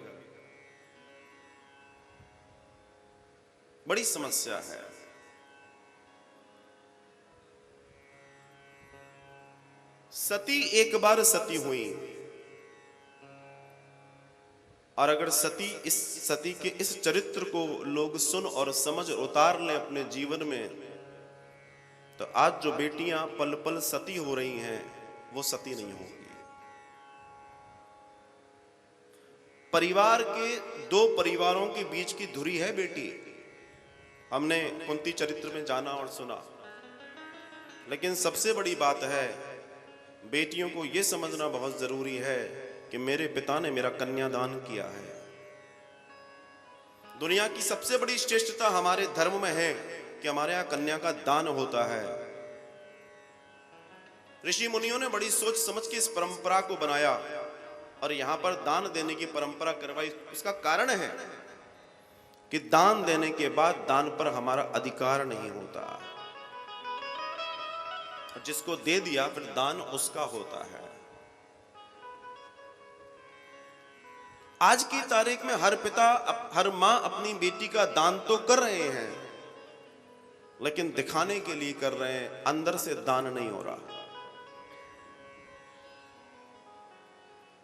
Speaker 1: बड़ी समस्या है। सती एक बार सती हुई, और अगर सती के इस चरित्र को लोग सुन और समझ उतार लें अपने जीवन में, तो आज जो बेटियां पल पल सती हो रही हैं, वो सती नहीं होंगी। परिवार के दो परिवारों के बीच की धुरी है बेटी। हमने कुंती चरित्र में जाना और सुना, लेकिन सबसे बड़ी बात है, बेटियों को यह समझना बहुत जरूरी है कि मेरे पिता ने मेरा कन्यादान किया है। दुनिया की सबसे बड़ी श्रेष्ठता हमारे धर्म में है कि हमारे यहां कन्या का दान होता है। ऋषि मुनियों ने बड़ी सोच समझ के इस परंपरा को बनाया और यहां पर दान देने की परंपरा करवाई। उसका कारण है कि दान देने के बाद दान पर हमारा अधिकार नहीं होता। जिसको दे दिया फिर दान उसका होता है। आज की तारीख में हर पिता, हर मां अपनी बेटी का दान तो कर रहे हैं, लेकिन दिखाने के लिए कर रहे हैं, अंदर से दान नहीं हो रहा।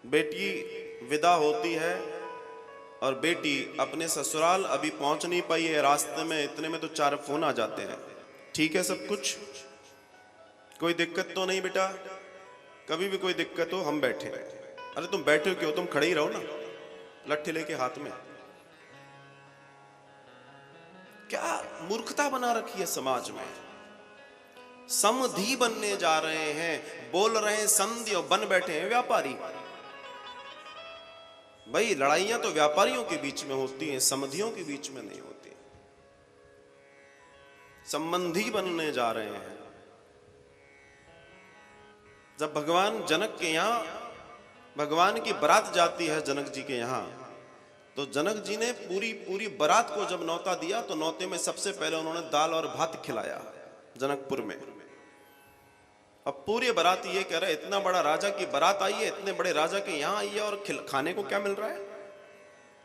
Speaker 1: बेटी विदा होती है और बेटी अपने ससुराल अभी पहुंच नहीं पाई है, रास्ते में इतने में तो 4 फोन आ जाते हैं। ठीक है सब कुछ, कोई दिक्कत तो नहीं बेटा, कभी भी कोई दिक्कत हो हम बैठे। अरे तुम बैठे क्यों, तुम खड़े ही रहो ना, लट्ठे लेके हाथ में। क्या मूर्खता बना रखी है समाज में। समधी बनने जा रहे हैं, बोल रहे हैं संधि, और बन बैठे हैं व्यापारी। भाई लड़ाइयां तो व्यापारियों के बीच में होती हैं, समधियों के बीच में नहीं होती। संबंधी बनने जा रहे हैं। जब भगवान जनक के यहां भगवान की बारात जाती है जनक जी के यहां, तो जनक जी ने पूरी बारात को जब न्योता दिया, तो न्योते में सबसे पहले उन्होंने दाल और भात खिलाया जनकपुर में। अब पूरे बारात ये कह रहे, इतना बड़ा राजा की बारात आई है, इतने बड़े राजा के यहां आई है, और खाने को क्या मिल रहा है,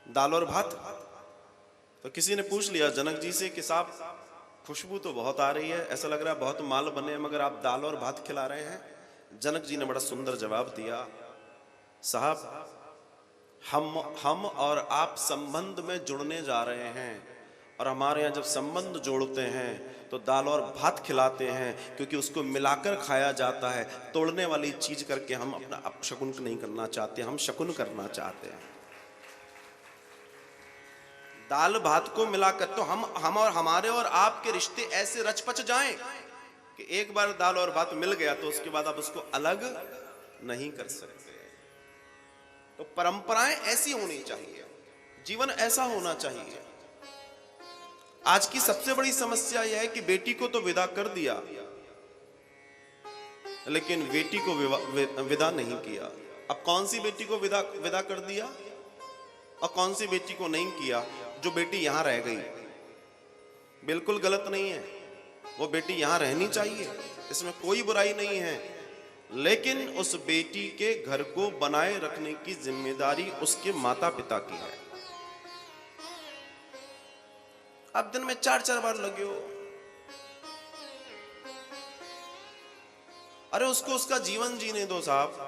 Speaker 1: दाल और भात। तो किसी ने पूछ लिया जनक जी से कि साहब खुशबू तो बहुत आ रही है, ऐसा लग रहा है बहुत माल बने, मगर आप दाल और भात खिला रहे हैं। जनक जी ने बड़ा सुंदर जवाब दिया, साहब हम और आप संबंध में जुड़ने जा रहे हैं, और हमारे यहाँ जब संबंध जोड़ते हैं तो दाल और भात खिलाते हैं, क्योंकि उसको मिलाकर खाया जाता है। तोड़ने वाली चीज करके हम अपना अपशकुन नहीं करना चाहते, हम शकुन करना चाहते हैं। दाल भात को मिलाकर तो हम और हमारे और आपके रिश्ते ऐसे रचपच जाएं कि एक बार दाल और भात मिल गया तो उसके बाद आप उसको अलग नहीं कर सकते। तो परंपराएं ऐसी होनी चाहिए, जीवन ऐसा होना चाहिए। आज की सबसे बड़ी समस्या यह है कि बेटी को तो विदा कर दिया, लेकिन बेटी को विदा नहीं किया। अब कौन सी बेटी को विदा कर दिया और कौन सी बेटी को नहीं किया? जो बेटी यहां रह गई, बिल्कुल गलत नहीं है, वो बेटी यहां रहनी चाहिए, इसमें कोई बुराई नहीं है, लेकिन उस बेटी के घर को बनाए रखने की जिम्मेदारी उसके माता पिता की है। अब दिन में 4-4 बार लगे हो, अरे उसको उसका जीवन जीने दो साहब।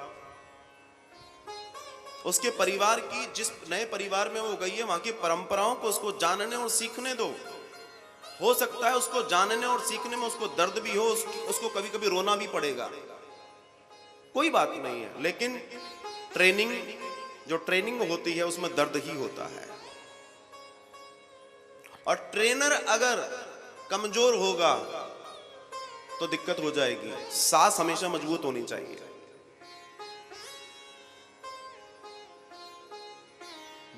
Speaker 1: उसके परिवार की, जिस नए परिवार में वो गई है, वहां की परंपराओं को उसको जानने और सीखने दो। हो सकता है उसको जानने और सीखने में उसको दर्द भी हो, उसको कभी कभी रोना भी पड़ेगा, कोई बात नहीं है, लेकिन ट्रेनिंग होती है उसमें दर्द ही होता है। और ट्रेनर अगर कमजोर होगा तो दिक्कत हो जाएगी। सांस हमेशा मजबूत होनी चाहिए।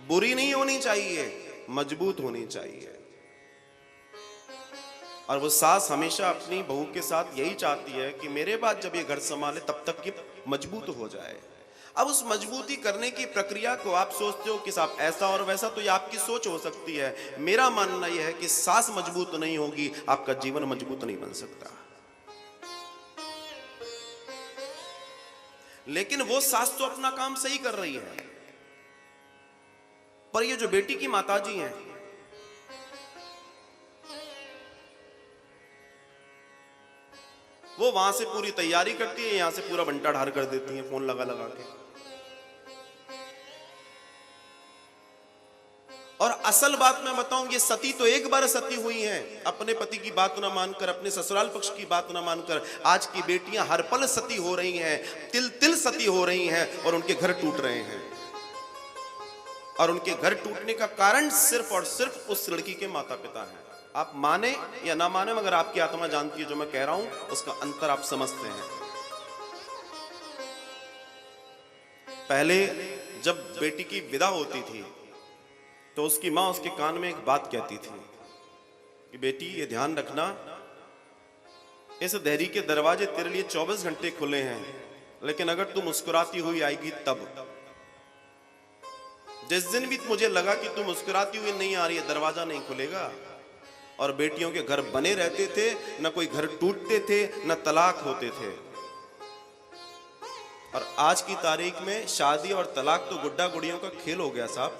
Speaker 1: बुरी नहीं होनी चाहिए, मजबूत होनी चाहिए। और वो सास हमेशा अपनी बहू के साथ यही चाहती है कि मेरे बाद जब ये घर संभाले तब तक ये मजबूत हो जाए। अब उस मजबूती करने की प्रक्रिया को आप सोचते हो कि साहब ऐसा और वैसा, तो ये आपकी सोच हो सकती है। मेरा मानना यह है कि सास मजबूत नहीं होगी, आपका जीवन मजबूत नहीं बन सकता। लेकिन वो सास तो अपना काम सही कर रही है, पर ये जो बेटी की माताजी हैं, वो वहां से पूरी तैयारी करती है, यहां से पूरा बंटा ढार कर देती है फोन लगा लगा के। और असल बात मैं बताऊं, ये सती तो एक बार सती हुई हैं, अपने पति की बात ना मानकर, अपने ससुराल पक्ष की बात ना मानकर। आज की बेटियां हर पल सती हो रही हैं, तिल तिल सती हो रही हैं, और उनके घर टूट रहे हैं। और उनके घर टूटने का कारण सिर्फ और सिर्फ उस लड़की के माता पिता हैं। आप माने या ना माने, मगर आपकी आत्मा जानती है जो मैं कह रहा हूं, उसका अंतर आप समझते हैं। पहले जब बेटी की विदा होती थी तो उसकी माँ उसके कान में एक बात कहती थी कि बेटी ये ध्यान रखना, इस देहरी के दरवाजे तेरे लिए 24 घंटे खुले हैं, लेकिन अगर तू मुस्कुराती हुई आएगी तब। जिस दिन भी मुझे लगा कि तू मुस्कुराती हुई नहीं आ रही है, दरवाजा नहीं खुलेगा। और बेटियों के घर बने रहते थे, न कोई घर टूटते थे, न तलाक होते थे। और आज की तारीख में शादी और तलाक तो गुड्डा गुड़ियों का खेल हो गया साहब।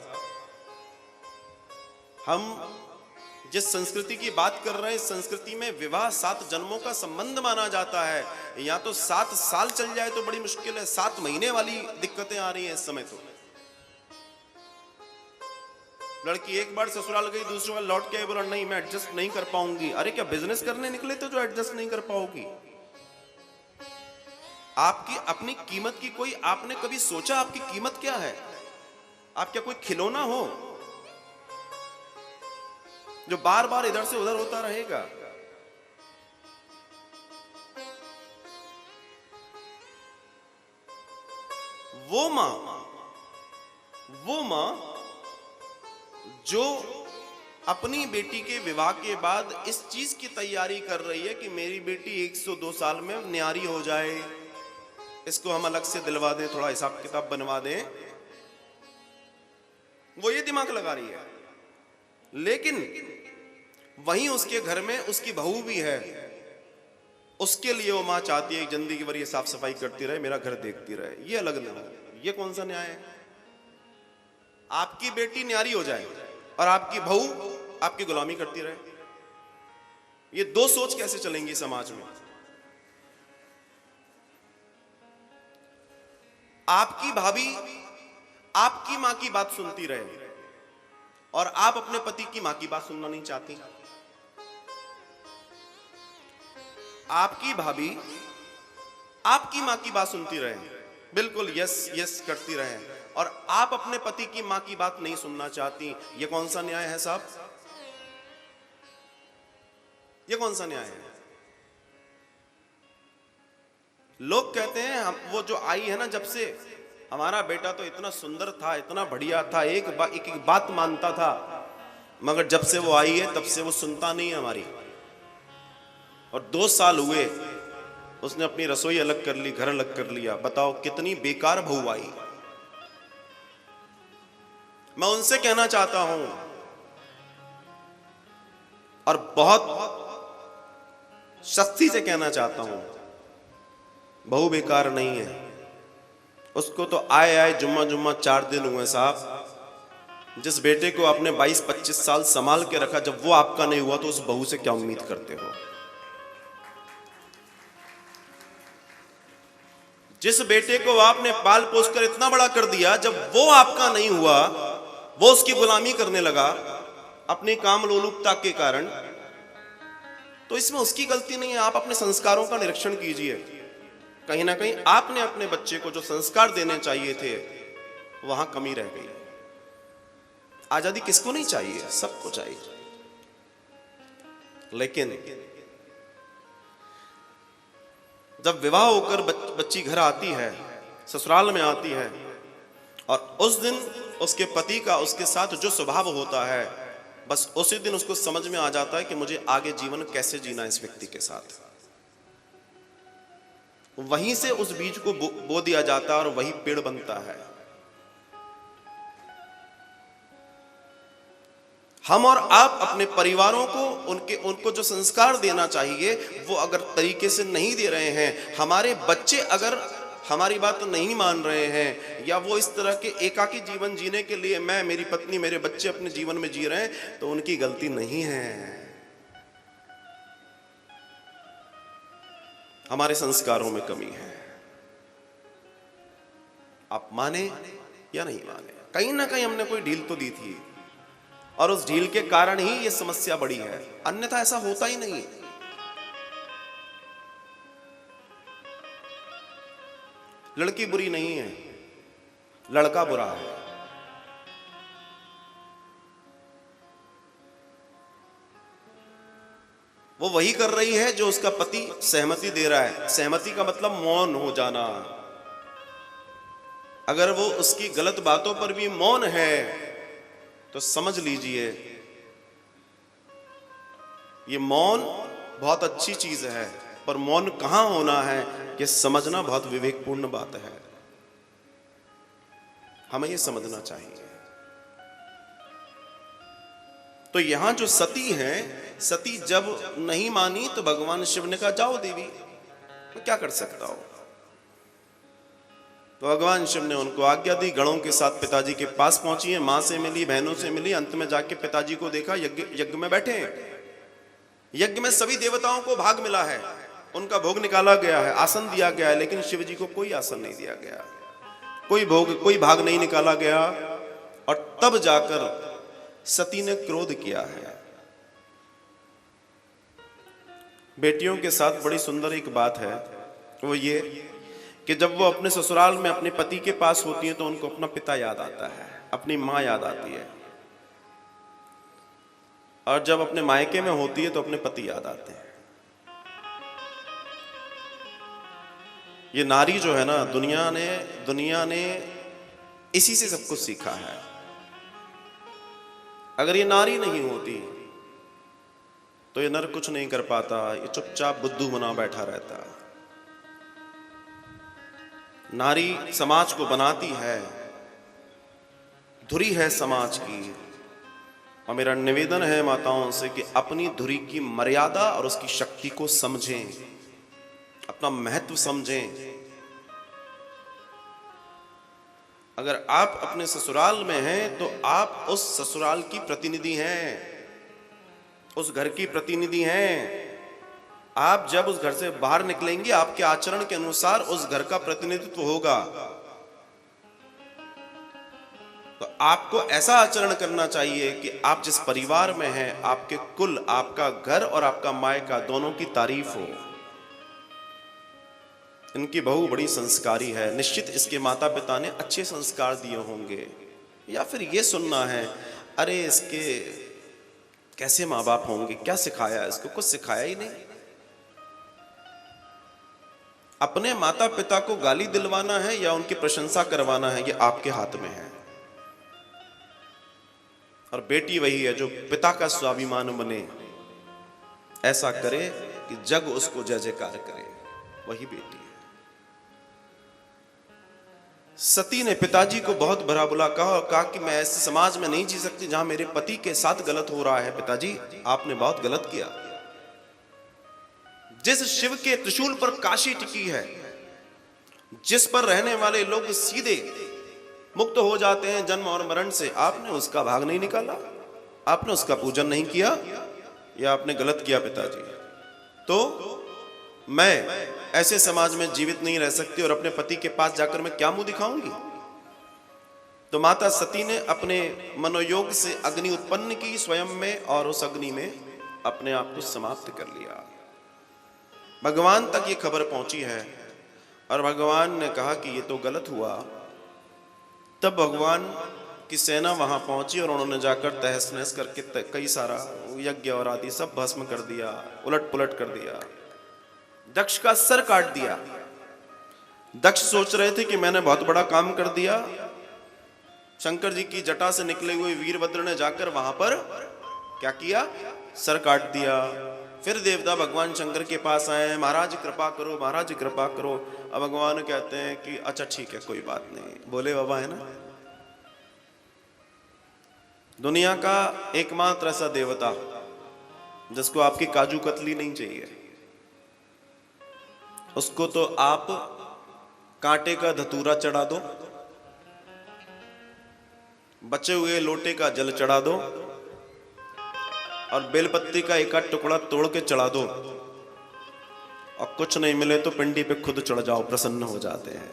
Speaker 1: हम जिस संस्कृति की बात कर रहे हैं, इस संस्कृति में विवाह 7 जन्मों का संबंध माना जाता है। या तो 7 साल चल जाए तो बड़ी मुश्किल है, 7 महीने वाली दिक्कतें आ रही हैं इस समय। तो लड़की एक बार ससुराल गई, दूसरी बार लौट के आई, बोला नहीं मैं एडजस्ट नहीं कर पाऊंगी। अरे क्या बिजनेस करने निकले तो जो एडजस्ट नहीं कर पाओगी? आपकी अपनी कीमत की कोई, आपने कभी सोचा आपकी कीमत क्या है? आप क्या कोई खिलौना हो जो बार बार इधर से उधर होता रहेगा? वो मां जो अपनी बेटी के विवाह के बाद इस चीज की तैयारी कर रही है कि मेरी बेटी 102 साल में न्यारी हो जाए, इसको हम अलग से दिलवा दें, थोड़ा हिसाब किताब बनवा दें, वो ये दिमाग लगा रही है। लेकिन वहीं उसके घर में उसकी बहू भी है, उसके लिए वो मां चाहती है जिंदगी भर ये साफ सफाई करती रहे, मेरा घर देखती रहे। ये अलग नहीं है। ये कौन सा न्याय है? आपकी बेटी न्यारी हो जाए और आपकी बहू आपकी गुलामी करती रहे, ये दो सोच कैसे चलेंगी समाज में? आपकी भाभी आपकी मां की बात सुनती रहे और आप अपने पति की मां की बात सुनना नहीं चाहती। आपकी भाभी आपकी मां की बात सुनती रहे, बिल्कुल यस यस करती रहे, और आप अपने पति की मां की बात नहीं सुनना चाहती। ये कौन सा न्याय है साहब? ये कौन सा न्याय है? लोग कहते हैं हम, वो जो आई है ना, जब से हमारा बेटा तो इतना सुंदर था, इतना बढ़िया था, एक बात मानता था, मगर जब से वो आई है तब से वो सुनता नहीं है हमारी। और 2 साल हुए उसने अपनी रसोई अलग कर ली, घर अलग कर लिया। बताओ कितनी बेकार बहू आई। मैं उनसे कहना चाहता हूं और बहुत सख्ती से कहना चाहता हूं, बहू बेकार नहीं है। उसको तो आए जुम्मा 4 दिन हुए साहब। जिस बेटे को आपने 22-25 साल संभाल के रखा, जब वो आपका नहीं हुआ तो उस बहू से क्या उम्मीद करते हो? जिस बेटे को आपने पाल पोस कर इतना बड़ा कर दिया, जब वो आपका नहीं हुआ, वो उसकी गुलामी करने लगा अपनी काम लोलुपता के कारण, तो इसमें उसकी गलती नहीं है। आप अपने संस्कारों का निरीक्षण कीजिए, कहीं ना कहीं आपने अपने बच्चे को जो संस्कार देने चाहिए थे वहां कमी रह गई। आजादी किसको नहीं चाहिए? सबको चाहिए। लेकिन जब विवाह होकर बच्ची घर आती है, ससुराल में आती है, और उस दिन उसके पति का उसके साथ जो स्वभाव होता है, बस उसी दिन उसको समझ में आ जाता है कि मुझे आगे जीवन कैसे जीना इस व्यक्ति के साथ। वहीं से उस बीज को बो दिया जाता है और वही पेड़ बनता है। हम और आप अपने परिवारों को उनको जो संस्कार देना चाहिए वो अगर तरीके से नहीं दे रहे हैं, हमारे बच्चे अगर हमारी बात नहीं मान रहे हैं, या वो इस तरह के एकाकी जीवन जीने के लिए मैं, मेरी पत्नी, मेरे बच्चे अपने जीवन में जी रहे हैं, तो उनकी गलती नहीं है, हमारे संस्कारों में कमी है। आप माने या नहीं माने, कहीं ना कहीं हमने कोई ढील तो दी थी, और उस ढील के कारण ही ये समस्या बड़ी है, अन्यथा ऐसा होता ही नहीं। लड़की बुरी नहीं है, लड़का बुरा है। वो वही कर रही है जो उसका पति सहमति दे रहा है। सहमति का मतलब मौन हो जाना। अगर वो उसकी गलत बातों पर भी मौन है तो समझ लीजिए ये मौन बहुत अच्छी चीज है, पर मौन कहां होना है ये समझना बहुत विवेकपूर्ण बात है। हमें ये समझना चाहिए। तो यहां जो सती है, सती जब नहीं मानी तो भगवान शिव ने कहा जाओ देवी, मैं क्या कर सकता हूं। तो भगवान शिव ने उनको आज्ञा दी, गणों के साथ पिताजी के पास पहुंची है, मां से मिली, बहनों से मिली, अंत में जाके पिताजी को देखा यज्ञ में बैठे हैं। यज्ञ में सभी देवताओं को भाग मिला है, उनका भोग निकाला गया है, आसन दिया गया है, लेकिन शिव जी को कोई आसन नहीं दिया गया, कोई भोग, कोई भाग नहीं निकाला गया। और तब जाकर सती ने क्रोध किया है। बेटियों के साथ बड़ी सुंदर एक बात है, वो ये कि जब वो अपने ससुराल में अपने पति के पास होती है तो उनको अपना पिता याद आता है, अपनी मां याद आती है, और जब अपने मायके में होती है तो अपने पति याद आते हैं। ये नारी जो है ना, दुनिया ने इसी से सब कुछ सीखा है। अगर ये नारी नहीं होती तो ये नर कुछ नहीं कर पाता, ये चुपचाप बुद्धू बना बैठा रहता। नारी समाज को बनाती है, धुरी है समाज की। और मेरा निवेदन है माताओं से कि अपनी धुरी की मर्यादा और उसकी शक्ति को समझें, अपना महत्व समझें। अगर आप अपने ससुराल में हैं तो आप उस ससुराल की प्रतिनिधि हैं, उस घर की प्रतिनिधि हैं। आप जब उस घर से बाहर निकलेंगे आपके आचरण के अनुसार उस घर का प्रतिनिधित्व होगा। तो आपको ऐसा आचरण करना चाहिए कि आप जिस परिवार में हैं, आपके कुल, आपका घर और आपका मायका दोनों की तारीफ हो। इनकी बहू बड़ी संस्कारी है, निश्चित इसके माता पिता ने अच्छे संस्कार दिए होंगे। या फिर ये सुनना है, अरे इसके कैसे माँ बाप होंगे, क्या सिखाया इसको, कुछ सिखाया ही नहीं। अपने माता पिता को गाली दिलवाना है या उनकी प्रशंसा करवाना है, ये आपके हाथ में है। और बेटी वही है जो पिता का स्वाभिमान बने, ऐसा करे कि जग उसको जय जयकार करे, वही बेटी है। सती ने पिताजी को बहुत भला बुला कहा और कहा कि मैं ऐसे समाज में नहीं जी सकती जहां मेरे पति के साथ गलत हो रहा है। पिताजी, आपने बहुत गलत किया। जिस शिव के त्रिशूल पर काशी टिकी है, जिस पर रहने वाले लोग सीधे मुक्त हो जाते हैं जन्म और मरण से, आपने उसका भाग नहीं निकाला, आपने उसका पूजन नहीं किया, या आपने गलत किया पिताजी। तो मैं ऐसे समाज में जीवित नहीं रह सकती और अपने पति के पास जाकर मैं क्या मुंह दिखाऊंगी। तो माता सती ने अपने मनोयोग से अग्नि उत्पन्न की स्वयं में, और उस अग्नि में अपने आप को समाप्त कर लिया। भगवान तक ये खबर पहुंची है और भगवान ने कहा कि ये तो गलत हुआ। तब भगवान की सेना वहां पहुंची और उन्होंने जाकर तहस नहस करके कई सारा यज्ञ और आदि सब भस्म कर दिया, उलट पुलट कर दिया, दक्ष का सर काट दिया। दक्ष सोच रहे थे कि मैंने बहुत बड़ा काम कर दिया। शंकर जी की जटा से निकले हुए वीरभद्र ने जाकर वहां पर क्या किया, सर काट दिया। फिर देवता भगवान शंकर के पास आए, महाराज कृपा करो, महाराज कृपा करो। अब भगवान कहते हैं कि अच्छा ठीक है, कोई बात नहीं, भोले बाबा है ना। दुनिया का एकमात्र ऐसा देवता जिसको आपकी काजू कतली नहीं चाहिए, उसको तो आप कांटे का धतूरा चढ़ा दो, बचे हुए लोटे का जल चढ़ा दो और बेलपत्ती का एक आध टुकड़ा तोड़ के चढ़ा दो, और कुछ नहीं मिले तो पिंडी पे खुद चढ़ जाओ, प्रसन्न हो जाते हैं।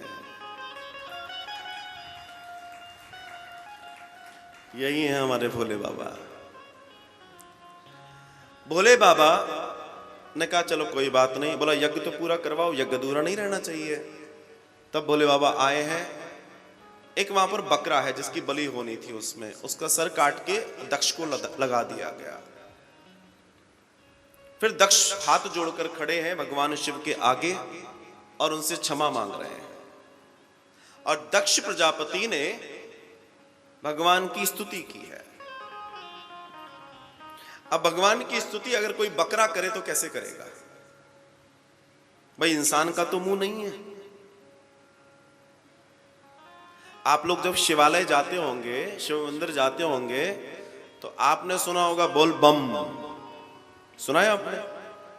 Speaker 1: यही है हमारे भोले बाबा। भोले बाबा ने कहा चलो कोई बात नहीं, बोला यज्ञ तो पूरा करवाओ, यज्ञ अधूरा नहीं रहना चाहिए। तब भोले बाबा आए हैं। एक वहां पर बकरा है जिसकी बलि होनी थी, उसमें उसका सर काट के दक्ष को लगा दिया गया। फिर दक्ष हाथ जोड़कर खड़े हैं भगवान शिव के आगे और उनसे क्षमा मांग रहे हैं। और दक्ष प्रजापति ने भगवान की स्तुति की है। अब भगवान की स्तुति अगर कोई बकरा करे तो कैसे करेगा भाई, इंसान का तो मुंह नहीं है। आप लोग जब शिवालय जाते होंगे, शिव मंदिर जाते होंगे, तो आपने सुना होगा बोल बम, सुना है आपने,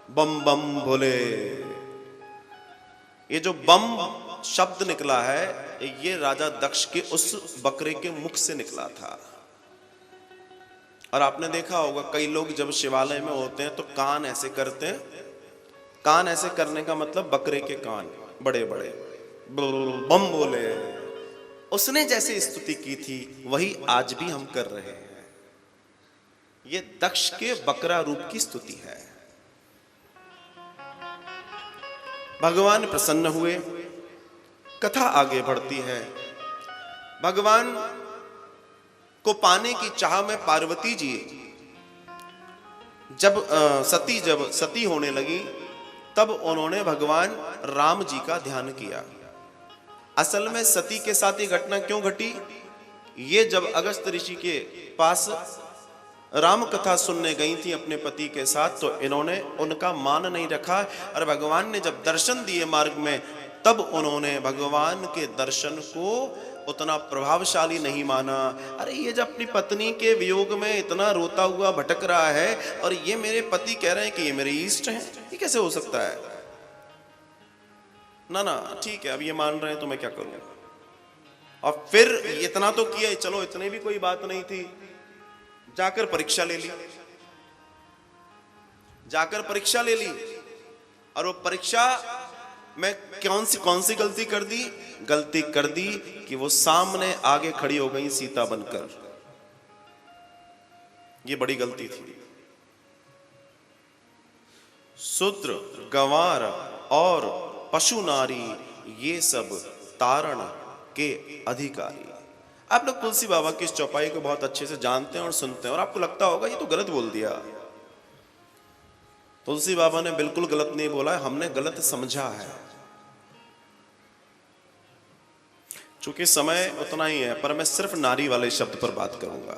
Speaker 1: बम बम भोले। ये जो बम शब्द निकला है, ये राजा दक्ष के उस बकरे के मुख से निकला था। और आपने देखा होगा कई लोग जब शिवालय में होते हैं तो कान ऐसे करते हैं। कान ऐसे करने का मतलब बकरे के कान बड़े बड़े, बम बोले। उसने जैसे स्तुति की थी वही आज भी हम कर रहे हैं। ये दक्ष के बकरा रूप की स्तुति है। भगवान प्रसन्न हुए, कथा आगे बढ़ती है। भगवान को पाने की चाह में पार्वती जी जब सती होने लगी, तब उन्होंने भगवान राम जी का ध्यान किया। असल में सती के साथ ये घटना क्यों घटी, ये जब अगस्त ऋषि के पास राम कथा सुनने गई थी अपने पति के साथ, तो इन्होंने उनका मान नहीं रखा और भगवान ने जब दर्शन दिए मार्ग में, तब उन्होंने भगवान के दर्शन को उतना प्रभावशाली नहीं माना। अरे ये जब अपनी पत्नी के वियोग में इतना रोता हुआ भटक रहा है और ये मेरे पति कह रहे हैं कि ये मेरे इष्ट हैं, ये कैसे हो सकता है। ना ना ठीक है, अब ये मान रहे हैं तो मैं क्या करूं। और फिर इतना तो किया, चलो इतने भी कोई बात नहीं थी, जाकर परीक्षा ले ली, जाकर परीक्षा ले ली। और वो परीक्षा में कौन सी गलती कर दी, गलती कर दी कि वो सामने आगे खड़ी हो गई सीता बनकर। ये बड़ी गलती थी। शूद्र, गंवार और पशु नारी ये सब तारण के अधिकारी। आप लोग तुलसी बाबा की इस चौपाई को बहुत अच्छे से जानते हैं और सुनते हैं, और आपको लगता होगा ये तो गलत बोल दिया। तुलसी बाबा ने बिल्कुल गलत नहीं बोला है, हमने गलत समझा है। चूंकि समय उतना ही है, पर मैं सिर्फ नारी वाले शब्द पर बात करूंगा।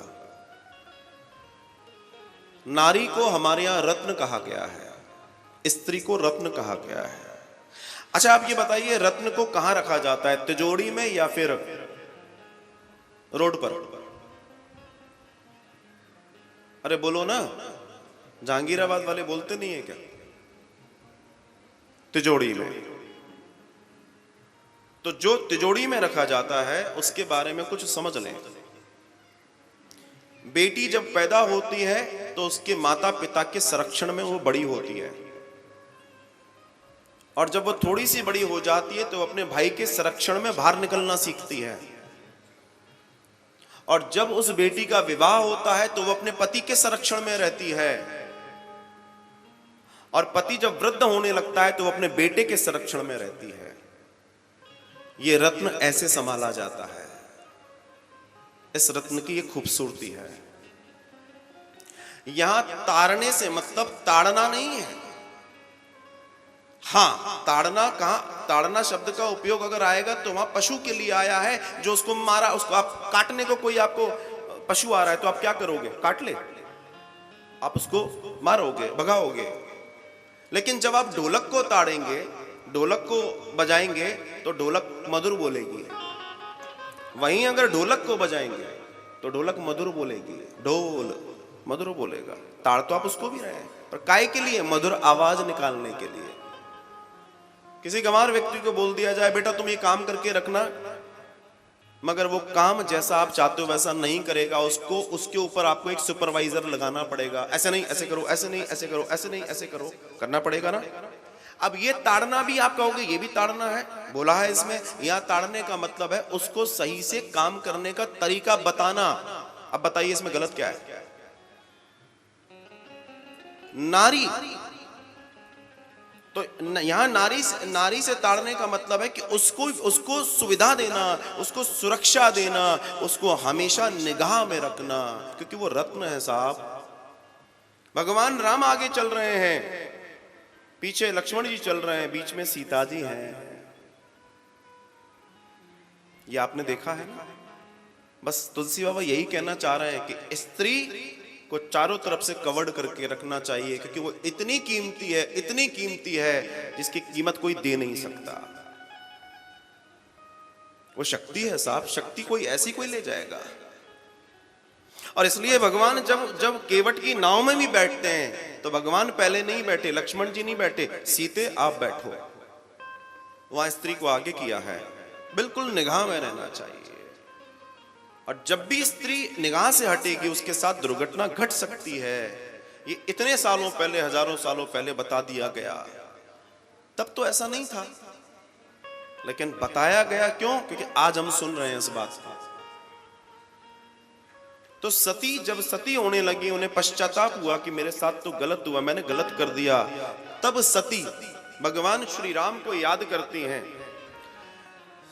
Speaker 1: नारी को हमारे यहां रत्न कहा गया है, स्त्री को रत्न कहा गया है। अच्छा आप ये बताइए, रत्न को कहां रखा जाता है, तिजोरी में या फिर रोड पर? अरे बोलो ना, जहांगीराबाद वाले बोलते नहीं है क्या? तिजोरी में। तो जो तिजोरी में रखा जाता है उसके बारे में कुछ समझ लें। बेटी जब पैदा होती है तो उसके माता पिता के संरक्षण में वो बड़ी होती है, और जब वो थोड़ी सी बड़ी हो जाती है तो वो अपने भाई के संरक्षण में बाहर निकलना सीखती है। और जब उस बेटी का विवाह होता है तो वो अपने पति के संरक्षण में रहती है। और पति जब वृद्ध होने लगता है तो वो अपने बेटे के संरक्षण में रहती है। ये रत्न ऐसे संभाला जाता है। इस रत्न की एक खूबसूरती है। यहां ताड़ने से मतलब ताड़ना नहीं है। हाँ, ताड़ना कहां, ताड़ना शब्द का उपयोग अगर आएगा तो वहां पशु के लिए आया है, जो उसको मारा, उसको आप काटने को, कोई आपको पशु आ रहा है तो आप क्या करोगे? काट ले, आप उसको मारोगे, भगाओगे। लेकिन जब आप ढोलक को ताड़ेंगे, ढोलक को बजाएंगे तो ढोलक मधुर बोलेगी। वहीं अगर ढोलक को बजाएंगे तो ढोलक मधुर बोलेगी, ढोल मधुर बोलेगा। ताड़ तो आप उसको भी रहे हैं, पर काय के लिए? मधुर आवाज निकालने के लिए। किसी गंवार व्यक्ति को बोल दिया जाए, बेटा तुम ये काम करके रखना, मगर वो काम जैसा आप चाहते हो वैसा नहीं करेगा, उसको, उसके ऊपर आपको एक सुपरवाइजर लगाना पड़ेगा। ऐसे नहीं ऐसे करो, ऐसे नहीं ऐसे करो, ऐसे नहीं ऐसे करो, करना पड़ेगा ना। अब ये ताड़ना भी आप कहोगे ये भी ताड़ना है, बोला है इसमें। यहां ताड़ने का मतलब है उसको सही से काम करने का तरीका बताना। अब बताइए इसमें गलत क्या है? नारी, तो यहां नारी से ताड़ने का मतलब है कि उसको सुविधा देना, उसको सुरक्षा देना, उसको हमेशा निगाह में रखना, क्योंकि वो रत्न है साहब। भगवान राम आगे चल रहे हैं, पीछे लक्ष्मण जी चल रहे हैं, बीच में सीता जी हैं। ये आपने देखा है ना। बस तुलसी बाबा यही कहना चाह रहे हैं कि स्त्री को चारों तरफ से कवर्ड करके रखना चाहिए, क्योंकि वो इतनी कीमती है, इतनी कीमती है, जिसकी कीमत कोई दे नहीं सकता। वो शक्ति है साहब, शक्ति कोई ऐसी कोई ले जाएगा। और इसलिए भगवान जब केवट की नाव में भी बैठते हैं तो भगवान पहले नहीं बैठे, लक्ष्मण जी नहीं बैठे, सीते आप बैठो। वहां स्त्री को आगे किया है। बिल्कुल निगाह में रहना चाहिए। और जब भी स्त्री निगाह से हटेगी उसके साथ दुर्घटना घट सकती है। ये इतने सालों पहले, हजारों सालों पहले बता दिया गया। तब तो ऐसा नहीं था, लेकिन बताया गया क्यों? क्योंकि आज हम सुन रहे हैं इस बात को। तो सती, जब सती होने लगी, उन्हें पश्चाताप हुआ कि मेरे साथ तो गलत हुआ, मैंने गलत कर दिया। तब सती भगवान श्री राम को याद करती हैं।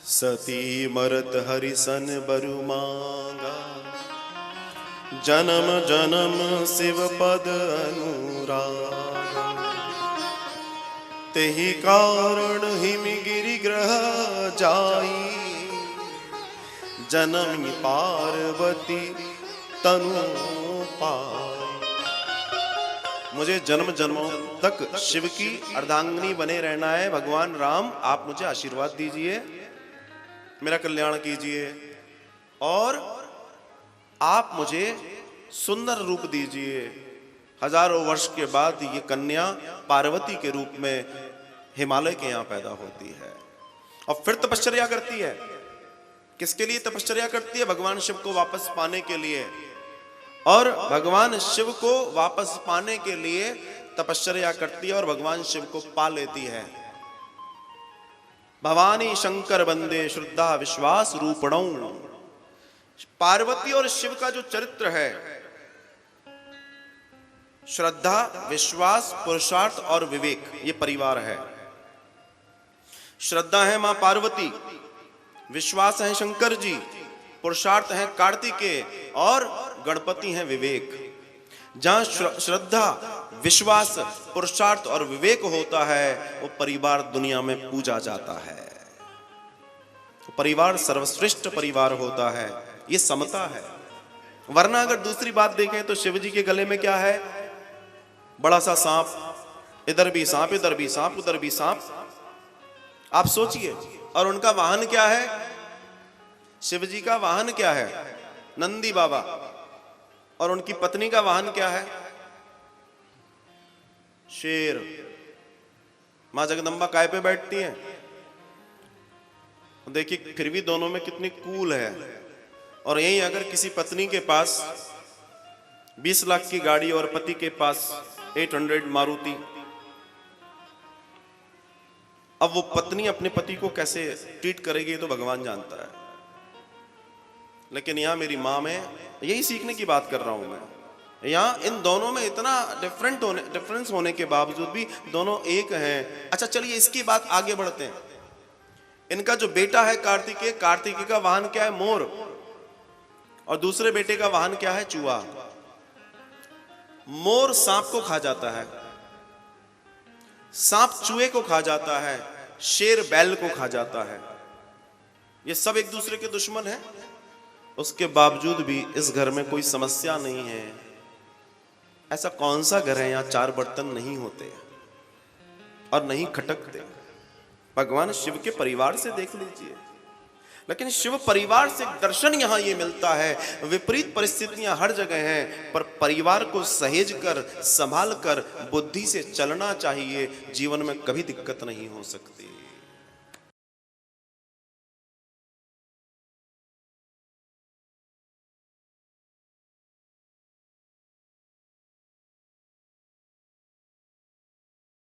Speaker 1: सती मरत हरिसन बरु मांगा, जन्म जन्म शिव पद अनुरागा। तेहि कारण हिम गिरि ग्रह जाई, जनमी पार्वती तनु पाई। मुझे जन्म जन्मों तक शिव की अर्धांगिनी बने रहना है। भगवान राम, आप मुझे आशीर्वाद दीजिए, मेरा कल्याण कीजिए, और आप मुझे सुंदर रूप दीजिए। हजारों वर्ष के बाद ये कन्या पार्वती के रूप में हिमालय के यहाँ पैदा होती है और फिर तपश्चर्या करती है। किसके लिए तपश्चर्या करती है? भगवान शिव को वापस पाने के लिए। और भगवान शिव को वापस पाने के लिए तपश्चर्या करती है और भगवान शिव को पा लेती है। भवानी शंकर बंदे श्रद्धा विश्वास रूपणौ। पार्वती और शिव का जो चरित्र है, श्रद्धा, विश्वास, पुरुषार्थ और विवेक, ये परिवार है। श्रद्धा है मां पार्वती, विश्वास है शंकर जी, पुरुषार्थ है कार्तिकेय, और गणपति हैं विवेक। जहां श्रद्धा, विश्वास, पुरुषार्थ और विवेक होता है, वो परिवार दुनिया में पूजा जाता है। वो परिवार सर्वश्रेष्ठ परिवार होता है। ये समता है। वरना अगर दूसरी बात देखें तो शिव जी के गले में क्या है? बड़ा सा सांप, इधर भी सांप, इधर भी सांप, उधर भी सांप। आप सोचिए। और उनका वाहन क्या है? शिव जी का वाहन क्या है? नंदी बाबा। और उनकी पत्नी का वाहन क्या है? शेर। मां जगदंबा काय पे बैठती हैं? देखिए फिर भी दोनों में कितनी कूल है। और यही अगर किसी पत्नी के पास 20 लाख की गाड़ी और पति के पास 800 मारुति, अब वो पत्नी अपने पति को कैसे ट्रीट करेगी तो भगवान जानता है। लेकिन यहां मेरी मां में यही सीखने की बात कर रहा हूं मैं। यहाँ इन दोनों में इतना डिफरेंस होने के बावजूद भी दोनों एक हैं। अच्छा चलिए इसकी बात आगे बढ़ते हैं। इनका जो बेटा है कार्तिकेय का वाहन क्या है? मोर। और दूसरे बेटे का वाहन क्या है? चूहा। मोर सांप को खा जाता है, सांप चूहे को खा जाता है, शेर बैल को खा जाता है। ये सब एक दूसरे के दुश्मन हैं। उसके बावजूद भी इस घर में कोई समस्या नहीं है। ऐसा कौन सा घर है यहाँ 4 बर्तन नहीं होते और नहीं खटकते? भगवान शिव के परिवार से देख लीजिए। लेकिन शिव परिवार से दर्शन यहाँ ये मिलता है। विपरीत परिस्थितियां हर जगह हैं, पर परिवार को सहेज कर, संभाल कर, बुद्धि से चलना चाहिए। जीवन में कभी दिक्कत नहीं हो सकती।